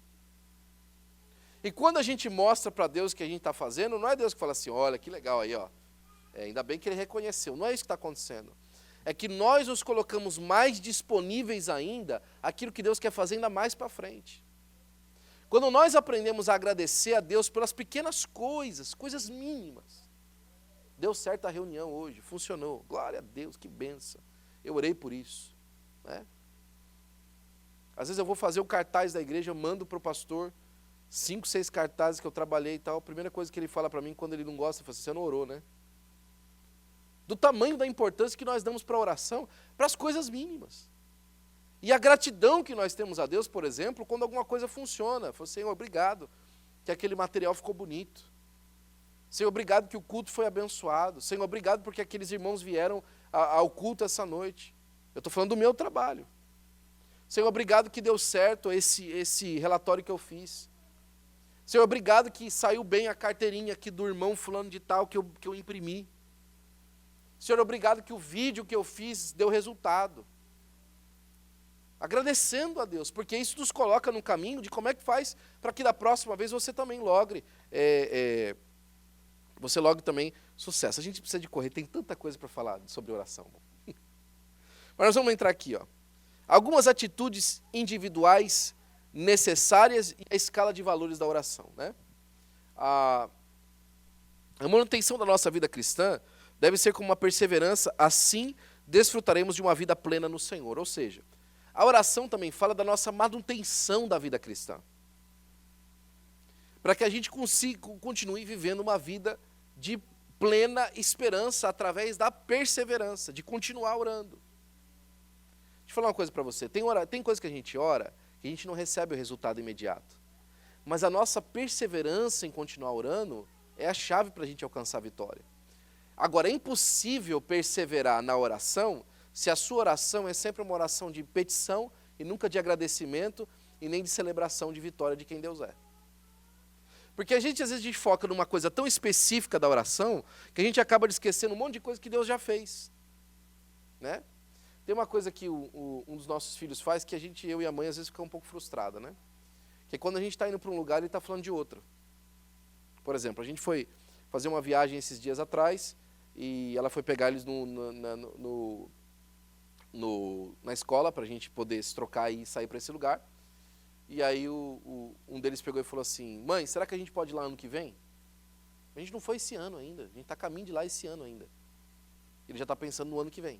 E quando a gente mostra para Deus o que a gente está fazendo, não é Deus que fala assim, olha, que legal aí, ó. Ainda bem que ele reconheceu. Não é isso que está acontecendo. É que nós nos colocamos mais disponíveis ainda àquilo que Deus quer fazer ainda mais para frente. Quando nós aprendemos a agradecer a Deus pelas pequenas coisas, coisas mínimas. Deu certo a reunião hoje, funcionou. Glória a Deus, que bênção. Eu orei por isso. Né? Às vezes eu vou fazer o cartaz da igreja, eu mando para o pastor 5, 6 cartazes que eu trabalhei e tal. A primeira coisa que ele fala para mim, quando ele não gosta, ele fala assim, você não orou, né? Do tamanho da importância que nós damos para a oração, para as coisas mínimas. E a gratidão que nós temos a Deus, por exemplo, quando alguma coisa funciona. Fala, Senhor, obrigado que aquele material ficou bonito. Senhor, obrigado que o culto foi abençoado. Senhor, obrigado porque aqueles irmãos vieram ao culto essa noite. Eu estou falando do meu trabalho. Senhor, obrigado que deu certo esse relatório que eu fiz. Senhor, obrigado que saiu bem a carteirinha aqui do irmão fulano de tal que eu imprimi. Senhor, obrigado que o vídeo que eu fiz deu resultado. Agradecendo a Deus, porque isso nos coloca no caminho de como é que faz para que da próxima vez você também logre, você logre também sucesso. A gente precisa de correr, tem tanta coisa para falar sobre oração. Mas nós vamos entrar aqui, ó. Algumas atitudes individuais necessárias e a escala de valores da oração, né? A manutenção da nossa vida cristã deve ser como uma perseverança, assim desfrutaremos de uma vida plena no Senhor. Ou seja, a oração também fala da nossa manutenção da vida cristã. Para que a gente continue vivendo uma vida de plena esperança através da perseverança, de continuar orando. Deixa eu falar uma coisa para você. Tem coisa que a gente ora que a gente não recebe o resultado imediato. Mas a nossa perseverança em continuar orando é a chave para a gente alcançar a vitória. Agora, é impossível perseverar na oração se a sua oração é sempre uma oração de petição e nunca de agradecimento e nem de celebração de vitória de quem Deus é. Porque a gente, às vezes, a gente foca numa coisa tão específica da oração, que a gente acaba esquecendo um monte de coisa que Deus já fez. Né? Tem uma coisa que um dos nossos filhos faz, que eu e a mãe, às vezes, fica um pouco frustrada, né? Que é quando a gente está indo para um lugar, ele está falando de outro. Por exemplo, a gente foi fazer uma viagem esses dias atrás, e ela foi pegar eles na escola, para a gente poder se trocar e sair para esse lugar. E aí um deles pegou e falou assim, mãe, será que a gente pode ir lá ano que vem? A gente não foi esse ano ainda, a gente está a caminho de lá esse ano ainda. Ele já está pensando no ano que vem.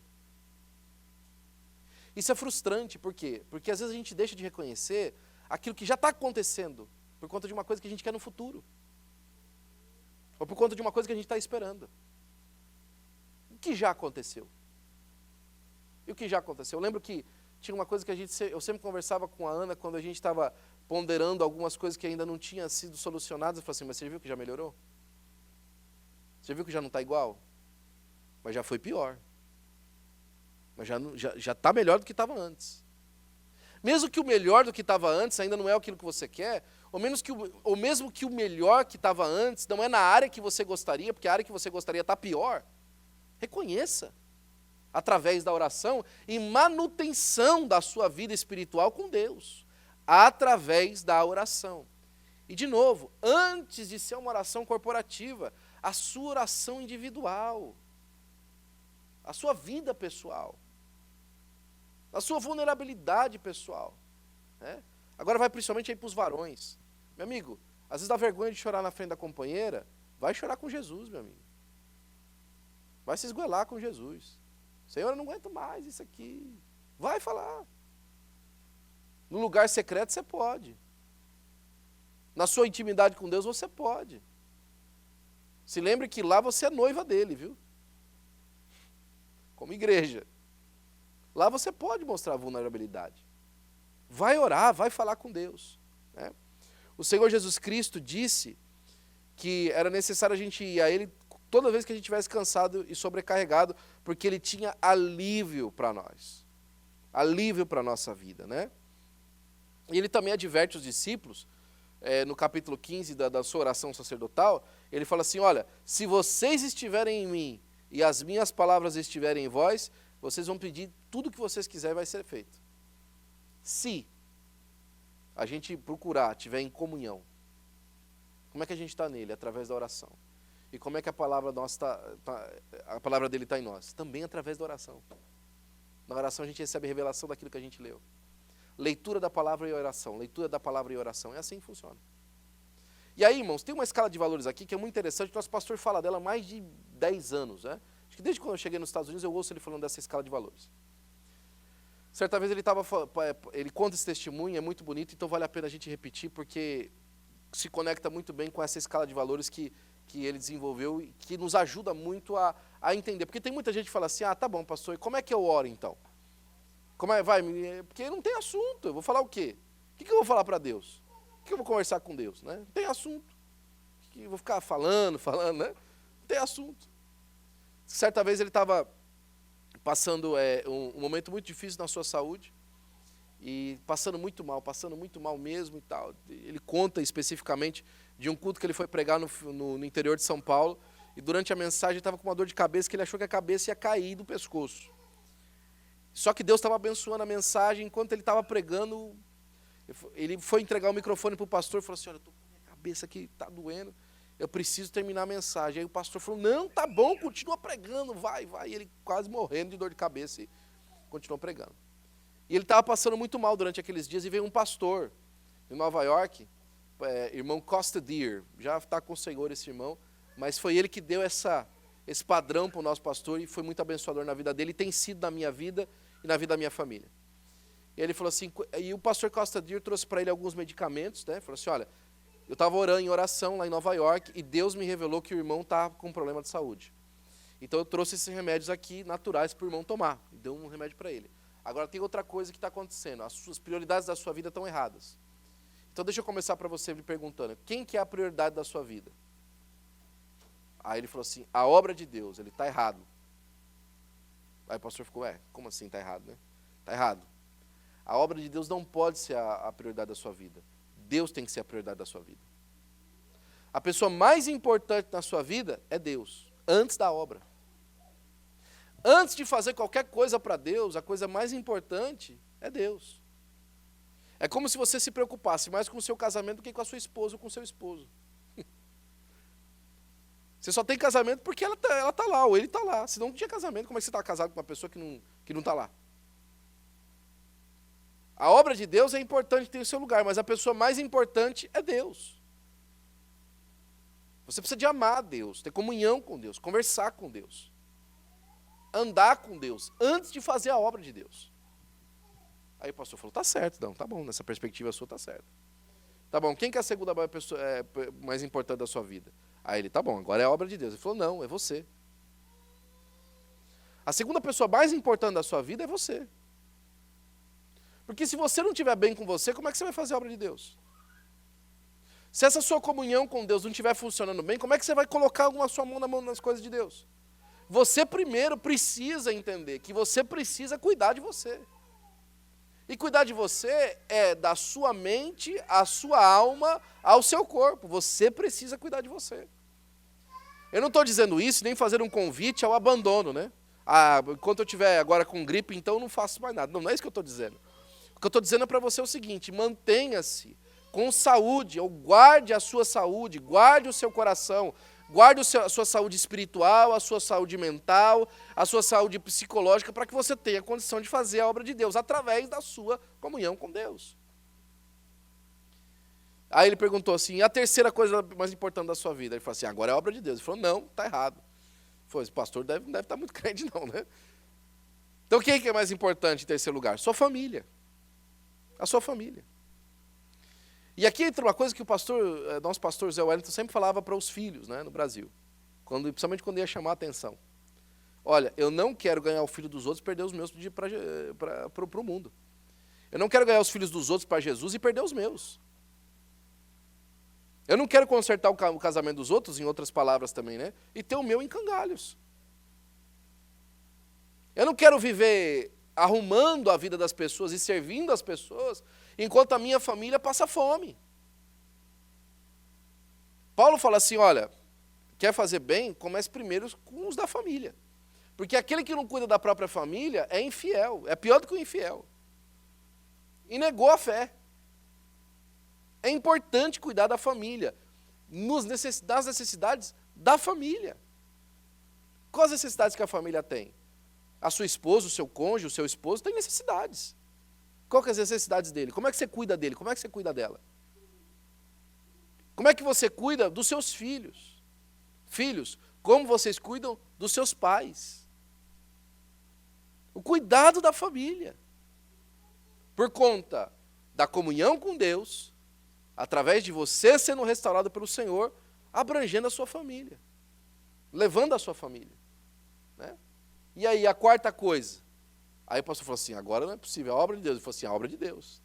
Isso é frustrante, por quê? Porque às vezes a gente deixa de reconhecer aquilo que já está acontecendo, por conta de uma coisa que a gente quer no futuro. Ou por conta de uma coisa que a gente está esperando. O que já aconteceu? E o que já aconteceu? Eu lembro que tinha uma coisa que eu sempre conversava com a Ana, quando a gente estava ponderando algumas coisas que ainda não tinham sido solucionadas. Eu falei assim, mas você viu que já melhorou? Você viu que já não está igual? Mas já foi pior. Mas já está melhor do que estava antes. Mesmo que o melhor do que estava antes ainda não é aquilo que você quer, ou mesmo que o melhor que estava antes não é na área que você gostaria, porque a área que você gostaria está pior, reconheça, através da oração e manutenção da sua vida espiritual com Deus, através da oração. E de novo, antes de ser uma oração corporativa, a sua oração individual, a sua vida pessoal, a sua vulnerabilidade pessoal. Né? Agora vai principalmente aí para os varões. Meu amigo, às vezes dá vergonha de chorar na frente da companheira, vai chorar com Jesus, meu amigo. Vai se esgoelar com Jesus. Senhor, eu não aguento mais isso aqui. Vai falar. No lugar secreto você pode. Na sua intimidade com Deus você pode. Se lembre que lá você é noiva dele, viu? Como igreja. Lá você pode mostrar vulnerabilidade. Vai orar, vai falar com Deus. Né? O Senhor Jesus Cristo disse que era necessário a gente ir a Ele toda vez que a gente estivesse cansado e sobrecarregado, porque Ele tinha alívio para nós. Alívio para a nossa vida. Né? E Ele também adverte os discípulos, no capítulo 15 da sua oração sacerdotal, Ele fala assim, olha, se vocês estiverem em mim e as minhas palavras estiverem em vós, vocês vão pedir tudo o que vocês quiserem, vai ser feito. Se a gente procurar, estiver em comunhão, como é que a gente está nele? Através da oração. E como é que a palavra nossa a palavra dele está em nós? Também através da oração. Na oração a gente recebe a revelação daquilo que a gente leu. Leitura da palavra e oração. Leitura da palavra e oração. É assim que funciona. E aí, irmãos, tem uma escala de valores aqui que é muito interessante. O nosso pastor fala dela há mais de 10 anos. Né? Acho que desde quando eu cheguei nos Estados Unidos eu ouço ele falando dessa escala de valores. Certa vez ele conta esse testemunho, é muito bonito, então vale a pena a gente repetir, porque se conecta muito bem com essa escala de valores que ele desenvolveu e que nos ajuda muito a entender. Porque tem muita gente que fala assim, tá bom, pastor, e como é que eu oro então? Porque não tem assunto, eu vou falar o quê? O que eu vou falar para Deus? O que eu vou conversar com Deus? Né? Não tem assunto. Eu vou ficar falando, né? Não tem assunto. Certa vez ele estava passando um momento muito difícil na sua saúde, e passando muito mal mesmo e tal. Ele conta especificamente de um culto que ele foi pregar no interior de São Paulo, e durante a mensagem ele estava com uma dor de cabeça, que ele achou que a cabeça ia cair do pescoço. Só que Deus estava abençoando a mensagem, enquanto ele estava pregando, ele foi entregar o microfone para o pastor e falou assim, olha, estou com a minha cabeça aqui, está doendo, eu preciso terminar a mensagem. Aí o pastor falou, não, tá bom, continua pregando, vai. E ele quase morrendo de dor de cabeça e continuou pregando. E ele estava passando muito mal durante aqueles dias, e veio um pastor em Nova York, irmão Costa Deer, já está com o Senhor esse irmão, mas foi ele que deu esse padrão para o nosso pastor, e foi muito abençoador na vida dele, e tem sido na minha vida e na vida da minha família. E ele falou assim, e o pastor Costa Deer trouxe para ele alguns medicamentos, né? Falou assim, olha, eu estava orando em oração lá em Nova York, e Deus me revelou que o irmão está com um problema de saúde. Então eu trouxe esses remédios aqui, naturais, para o irmão tomar, e deu um remédio para ele. Agora tem outra coisa que está acontecendo, as suas prioridades da sua vida estão erradas. Então deixa eu começar para você me perguntando, quem que é a prioridade da sua vida? Aí ele falou assim, a obra de Deus, ele está errado. Aí o pastor ficou, como assim está errado, né? Está errado. A obra de Deus não pode ser a prioridade da sua vida. Deus tem que ser a prioridade da sua vida. A pessoa mais importante na sua vida é Deus, antes da obra. Antes de fazer qualquer coisa para Deus, a coisa mais importante é Deus. É como se você se preocupasse mais com o seu casamento do que com a sua esposa ou com o seu esposo. Você só tem casamento porque ela tá lá, ou ele está lá. Se não tinha casamento, como é que você está casado com uma pessoa que não está lá? A obra de Deus é importante ter o seu lugar, mas a pessoa mais importante é Deus. Você precisa de amar a Deus, ter comunhão com Deus, conversar com Deus, andar com Deus, antes de fazer a obra de Deus. Aí o pastor falou, tá certo, não, tá bom, nessa perspectiva sua tá certo. Tá bom, quem que é a segunda pessoa mais importante da sua vida? Aí ele, tá bom, agora é a obra de Deus. Ele falou, não, é você. A segunda pessoa mais importante da sua vida é você. Porque se você não estiver bem com você, como é que você vai fazer a obra de Deus? Se essa sua comunhão com Deus não estiver funcionando bem, como é que você vai colocar a sua mão nas coisas de Deus? Você primeiro precisa entender que você precisa cuidar de você. E cuidar de você é da sua mente, à sua alma, ao seu corpo. Você precisa cuidar de você. Eu não estou dizendo isso, nem fazer um convite ao abandono, né? Enquanto eu estiver agora com gripe, então eu não faço mais nada. Não, não é isso que eu estou dizendo. O que eu estou dizendo para você é o seguinte, mantenha-se com saúde, ou guarde a sua saúde, guarde o seu coração, guarde a sua saúde espiritual, a sua saúde mental, a sua saúde psicológica, para que você tenha condição de fazer a obra de Deus, através da sua comunhão com Deus. Aí ele perguntou assim, e a terceira coisa mais importante da sua vida? Ele falou assim, agora é a obra de Deus. Ele falou, não, está errado. Ele falou, esse pastor não deve estar muito crente não, né? Então quem que é mais importante em terceiro lugar? Sua família. A sua família. E aqui entra uma coisa que nosso pastor Zé Wellington sempre falava para os filhos, né, no Brasil, principalmente quando ia chamar a atenção. Olha, eu não quero ganhar o filho dos outros e perder os meus para o mundo. Eu não quero ganhar os filhos dos outros para Jesus e perder os meus. Eu não quero consertar o casamento dos outros, em outras palavras também, né, e ter o meu em cangalhos. Eu não quero viver arrumando a vida das pessoas e servindo as pessoas, enquanto a minha família passa fome. Paulo fala assim, olha, quer fazer bem, comece primeiro com os da família. Porque aquele que não cuida da própria família é infiel, é pior do que o infiel. E negou a fé. É importante cuidar da família, das necessidades da família. Quais as necessidades que a família tem? A sua esposa, o seu cônjuge, o seu esposo tem necessidades. Qual que é as necessidades dele? Como é que você cuida dele? Como é que você cuida dela? Como é que você cuida dos seus filhos? Filhos, como vocês cuidam dos seus pais? O cuidado da família. Por conta da comunhão com Deus, através de você sendo restaurado pelo Senhor, abrangendo a sua família, levando a sua família, né? E aí, a quarta coisa. Aí o pastor falou assim, agora não é possível, é a obra de Deus. Ele falou assim, a obra de Deus.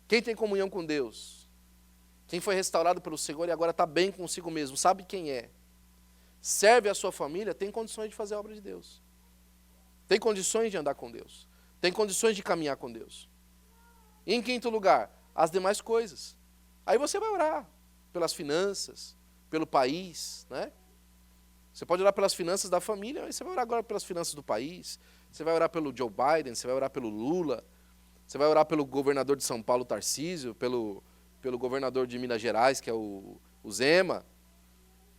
Quem tem comunhão com Deus, quem foi restaurado pelo Senhor e agora está bem consigo mesmo, sabe quem é, serve a sua família, tem condições de fazer a obra de Deus. Tem condições de andar com Deus. Tem condições de caminhar com Deus. E em quinto lugar, as demais coisas. Aí você vai orar pelas finanças, pelo país, né? Você pode orar pelas finanças da família, mas você vai orar agora pelas finanças do país, você vai orar pelo Joe Biden, você vai orar pelo Lula, você vai orar pelo governador de São Paulo, Tarcísio, pelo governador de Minas Gerais, que é o Zema.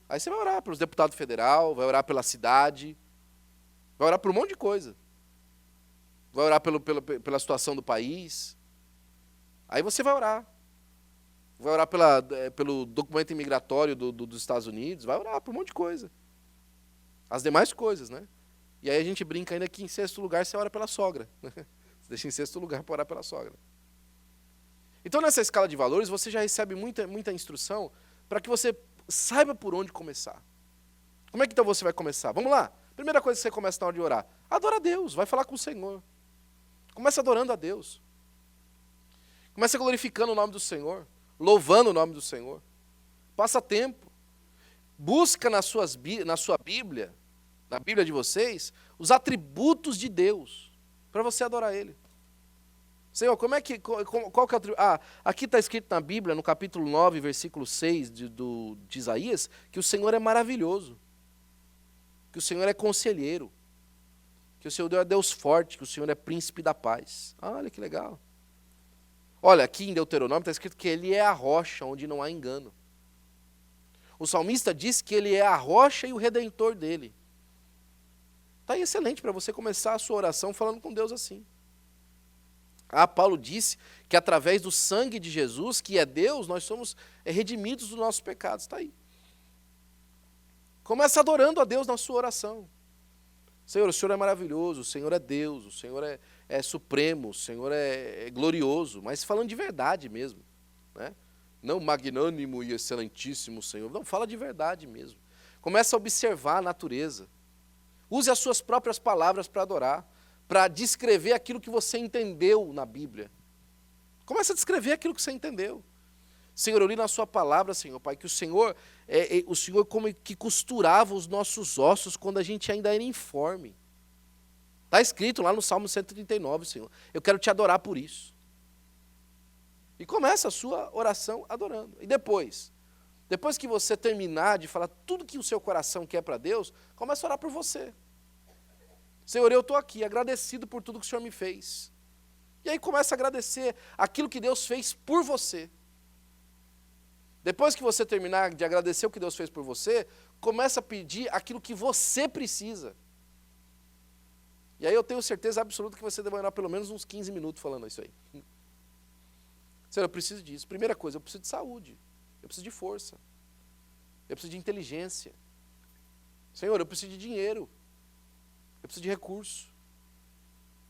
Aí você vai orar pelos deputados federal, vai orar pela cidade, vai orar por um monte de coisa. Vai orar pela situação do país. Aí você vai orar. Vai orar pelo documento imigratório dos Estados Unidos, vai orar por um monte de coisa. As demais coisas, né? E aí a gente brinca ainda que em sexto lugar você ora pela sogra. Você deixa em sexto lugar para orar pela sogra. Então nessa escala de valores você já recebe muita instrução para que você saiba por onde começar. Como é que então você vai começar? Vamos lá. Primeira coisa que você começa na hora de orar. Adora a Deus, vai falar com o Senhor. Começa adorando a Deus. Começa glorificando o nome do Senhor, louvando o nome do Senhor. Passa tempo. Busca na sua Bíblia, na Bíblia de vocês, os atributos de Deus, para você adorar Ele. Senhor, qual que é aqui está escrito na Bíblia, no capítulo 9, versículo 6 de Isaías, que o Senhor é maravilhoso, que o Senhor é conselheiro, que o Senhor é Deus forte, que o Senhor é príncipe da paz. Olha que legal. Olha, aqui em Deuteronômio está escrito que Ele é a rocha onde não há engano. O salmista diz que Ele é a rocha e o redentor dele. Está excelente para você começar a sua oração falando com Deus assim. Paulo disse que através do sangue de Jesus, que é Deus, nós somos redimidos dos nossos pecados. Está aí. Começa adorando a Deus na sua oração. Senhor, o Senhor é maravilhoso, o Senhor é Deus, o Senhor é supremo, o Senhor é glorioso, mas falando de verdade mesmo. Né? Não magnânimo e excelentíssimo Senhor. Não, fala de verdade mesmo. Começa a observar a natureza. Use as suas próprias palavras para adorar, para descrever aquilo que você entendeu na Bíblia. Começa a descrever aquilo que você entendeu. Senhor, eu li na sua palavra, Senhor, Pai, que o Senhor como que costurava os nossos ossos quando a gente ainda era informe. Está escrito lá no Salmo 139, Senhor. Eu quero te adorar por isso. E começa a sua oração adorando. E depois que você terminar de falar tudo que o seu coração quer para Deus, começa a orar por você. Senhor, eu estou aqui agradecido por tudo que o Senhor me fez. E aí começa a agradecer aquilo que Deus fez por você. Depois que você terminar de agradecer o que Deus fez por você, começa a pedir aquilo que você precisa. E aí eu tenho certeza absoluta que você deve orar pelo menos uns 15 minutos falando isso aí. Senhor, eu preciso disso. Primeira coisa, eu preciso de saúde. Eu preciso de força. Eu preciso de inteligência. Senhor, eu preciso de dinheiro. Eu preciso de recurso.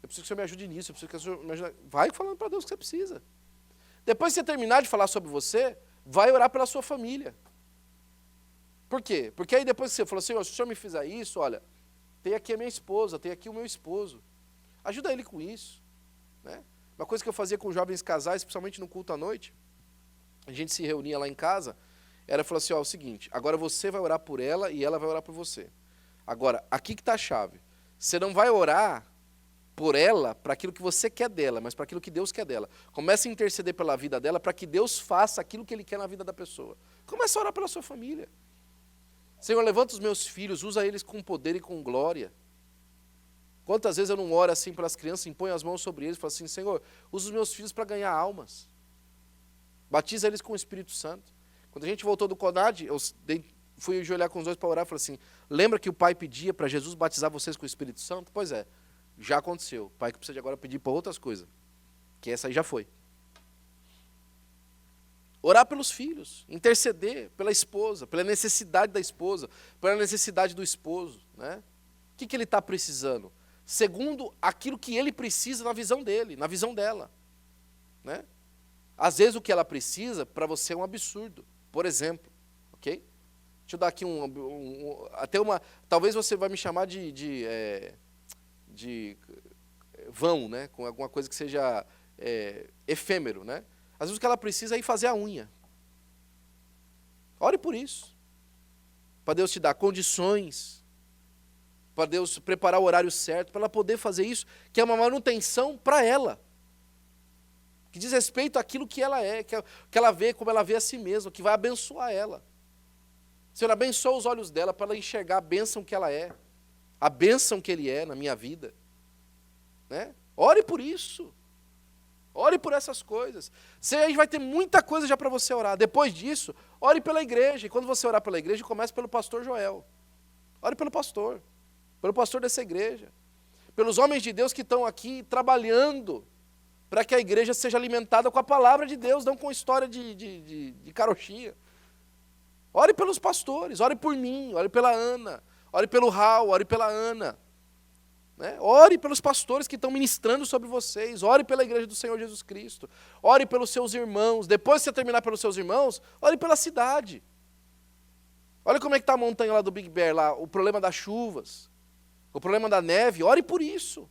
Eu preciso que o Senhor me ajude nisso. Eu preciso que o Senhor me ajude. Vai falando para Deus o que você precisa. Depois que você terminar de falar sobre você, vai orar pela sua família. Por quê? Porque aí depois que você falou, Senhor, se o Senhor me fizer isso, olha, tem aqui a minha esposa, tem aqui o meu esposo. Ajuda ele com isso. Né? Uma coisa que eu fazia com jovens casais, principalmente no culto à noite, a gente se reunia lá em casa, era falar assim, ó, é o seguinte, agora você vai orar por ela e ela vai orar por você. Agora, aqui que está a chave. Você não vai orar por ela, para aquilo que você quer dela, mas para aquilo que Deus quer dela. Comece a interceder pela vida dela, para que Deus faça aquilo que Ele quer na vida da pessoa. Comece a orar pela sua família. Senhor, levanta os meus filhos, usa eles com poder e com glória. Quantas vezes eu não oro assim pelas crianças, imponho as mãos sobre eles, falo assim, Senhor, usa os meus filhos para ganhar almas. Batiza eles com o Espírito Santo. Quando a gente voltou do CONAD, eu fui ajoelhar com os dois para orar, falei assim, lembra que o Pai pedia para Jesus batizar vocês com o Espírito Santo? Pois é. Já aconteceu. O pai que precisa de agora pedir para outras coisas. Que essa aí já foi. Orar pelos filhos. Interceder pela esposa. Pela necessidade da esposa. Pela necessidade do esposo. Né? O que ele está precisando? Segundo aquilo que ele precisa na visão dele. Na visão dela. Né? Às vezes o que ela precisa para você é um absurdo. Por exemplo. Ok? Deixa eu dar aqui talvez você vai me chamar de vão, né? Com alguma coisa que seja efêmero, né? Às vezes o que ela precisa é ir fazer a unha. Ore por isso. Para Deus te dar condições, para Deus preparar o horário certo, para ela poder fazer isso, que é uma manutenção para ela. Que diz respeito àquilo que ela é, que ela vê como ela vê a si mesma, que vai abençoar ela. Senhor, abençoa os olhos dela para ela enxergar a bênção que ela é. A bênção que Ele é na minha vida. Né? Ore por isso. Ore por essas coisas. Você aí vai ter muita coisa já para você orar. Depois disso, ore pela igreja. E quando você orar pela igreja, comece pelo pastor Joel. Ore pelo pastor dessa igreja. Pelos homens de Deus que estão aqui trabalhando para que a igreja seja alimentada com a palavra de Deus, não com história de carochinha. Ore pelos pastores, ore por mim, ore pela Ana. Ore pelo Raul, ore pela Ana. Né? Ore pelos pastores que estão ministrando sobre vocês. Ore pela igreja do Senhor Jesus Cristo. Ore pelos seus irmãos. Depois que você terminar pelos seus irmãos, ore pela cidade. Olha como é que está a montanha lá do Big Bear, lá, o problema das chuvas, o problema da neve. Ore por isso.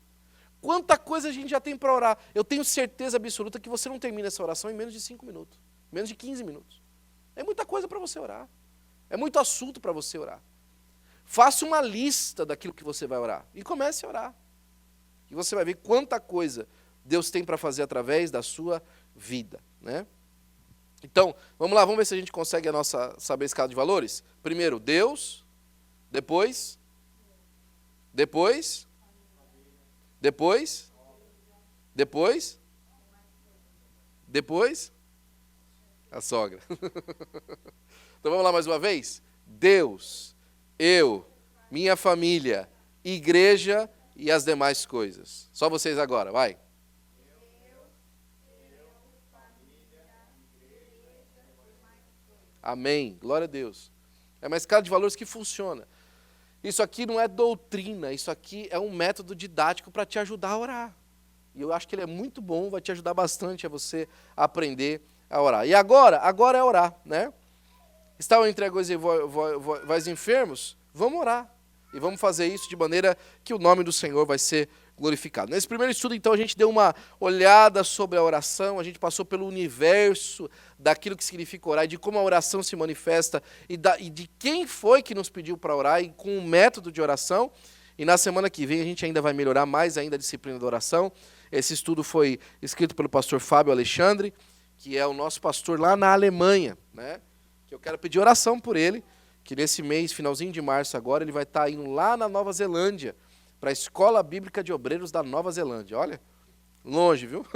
Quanta coisa a gente já tem para orar. Eu tenho certeza absoluta que você não termina essa oração em menos de 5 minutos. Menos de 15 minutos. É muita coisa para você orar. É muito assunto para você orar. Faça uma lista daquilo que você vai orar e comece a orar. E você vai ver quanta coisa Deus tem para fazer através da sua vida, né? Então, vamos lá, vamos ver se a gente consegue saber a escala de valores. Primeiro, Deus, depois, a sogra. Então vamos lá mais uma vez? Deus, eu, minha família, igreja e as demais coisas. Só vocês agora, vai. Amém. Glória a Deus. É uma escala de valores que funciona. Isso aqui não é doutrina, isso aqui é um método didático para te ajudar a orar. E eu acho que ele é muito bom, vai te ajudar bastante a você aprender a orar. E agora é orar, né? Estavam entre vós enfermos? Vamos orar. E vamos fazer isso de maneira que o nome do Senhor vai ser glorificado. Nesse primeiro estudo, então, a gente deu uma olhada sobre a oração, a gente passou pelo universo daquilo que significa orar, e de como a oração se manifesta, e de quem foi que nos pediu para orar, e com o método de oração. E na semana que vem a gente ainda vai melhorar mais ainda a disciplina da oração. Esse estudo foi escrito pelo pastor Fábio Alexandre, que é o nosso pastor lá na Alemanha, né? Que eu quero pedir oração por ele, que nesse mês, finalzinho de março agora, ele vai estar indo lá na Nova Zelândia, para a Escola Bíblica de Obreiros da Nova Zelândia. Olha, longe, viu?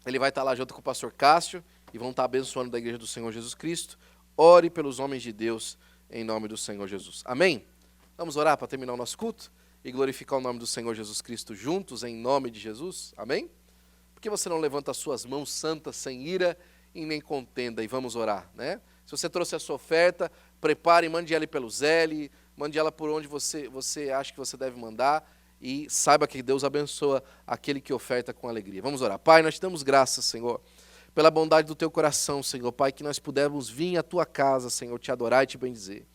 Ele vai estar lá junto com o pastor Cássio e vão estar abençoando da Igreja do Senhor Jesus Cristo. Ore pelos homens de Deus em nome do Senhor Jesus. Amém? Vamos orar para terminar o nosso culto e glorificar o nome do Senhor Jesus Cristo juntos em nome de Jesus? Amém? Por que você não levanta as suas mãos santas sem ira e nem contenda e vamos orar, né? Se você trouxe a sua oferta, prepare, mande ela pelo Zelle, mande ela por onde você acha que você deve mandar e saiba que Deus abençoa aquele que oferta com alegria. Vamos orar. Pai, nós te damos graças, Senhor, pela bondade do teu coração, Senhor. Pai, que nós pudemos vir à tua casa, Senhor, te adorar e te bendizer.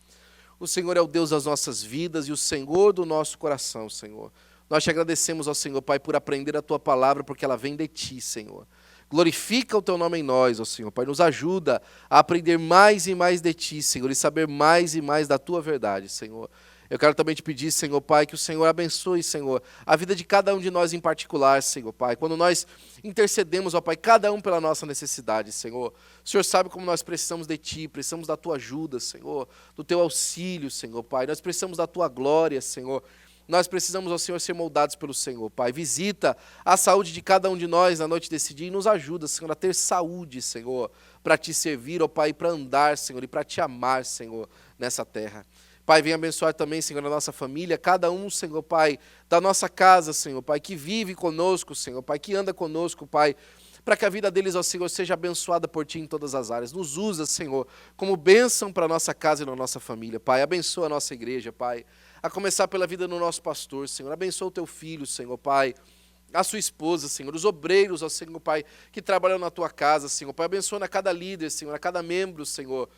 O Senhor é o Deus das nossas vidas e o Senhor do nosso coração, Senhor. Nós te agradecemos, ó Senhor, Pai, por aprender a tua palavra, porque ela vem de ti, Senhor. Glorifica o teu nome em nós, ó Senhor. Pai, nos ajuda a aprender mais e mais de ti, Senhor, e saber mais e mais da tua verdade, Senhor. Eu quero também te pedir, Senhor, Pai, que o Senhor abençoe, Senhor, a vida de cada um de nós em particular, Senhor, Pai. Quando nós intercedemos, ó Pai, cada um pela nossa necessidade, Senhor. O Senhor sabe como nós precisamos de ti, precisamos da tua ajuda, Senhor, do teu auxílio, Senhor, Pai. Nós precisamos da tua glória, Senhor. Nós precisamos, ó Senhor, ser moldados pelo Senhor, Pai. Visita a saúde de cada um de nós na noite desse dia e nos ajuda, Senhor, a ter saúde, Senhor, para te servir, ó Pai, para andar, Senhor, e para te amar, Senhor, nessa terra. Pai, venha abençoar também, Senhor, a nossa família, cada um, Senhor, Pai, da nossa casa, Senhor, Pai, que vive conosco, Senhor, Pai, que anda conosco, Pai, para que a vida deles, ó Senhor, seja abençoada por Ti em todas as áreas. Nos usa, Senhor, como bênção para a nossa casa e na nossa família, Pai. Abençoa a nossa igreja, Pai. A começar pela vida do nosso pastor, Senhor. Abençoa o Teu filho, Senhor, Pai. A sua esposa, Senhor. Os obreiros, ó Senhor, Pai, que trabalham na Tua casa, Senhor. Pai, abençoa a cada líder, Senhor, a cada membro, Senhor.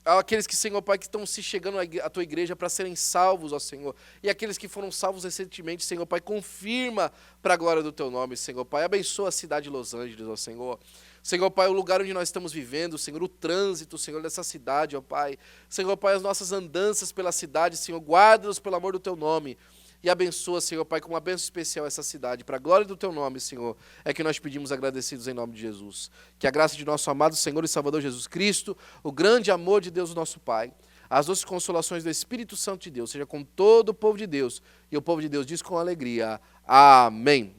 Aqueles que, Senhor, Pai, que estão se chegando à Tua igreja para serem salvos, ó Senhor. E aqueles que foram salvos recentemente, Senhor, Pai, confirma para a glória do Teu nome, Senhor, Pai. Abençoa a cidade de Los Angeles, ó Senhor. Senhor, Pai, o lugar onde nós estamos vivendo, Senhor, o trânsito, Senhor, dessa cidade, ó Pai. Senhor, Pai, as nossas andanças pela cidade, Senhor, guarda-nos pelo amor do Teu nome. E abençoa, Senhor, Pai, com uma bênção especial essa cidade. Para a glória do Teu nome, Senhor, é que nós pedimos agradecidos em nome de Jesus. Que a graça de nosso amado Senhor e Salvador Jesus Cristo, o grande amor de Deus, nosso Pai, as doces consolações do Espírito Santo de Deus, seja com todo o povo de Deus. E o povo de Deus diz com alegria, amém.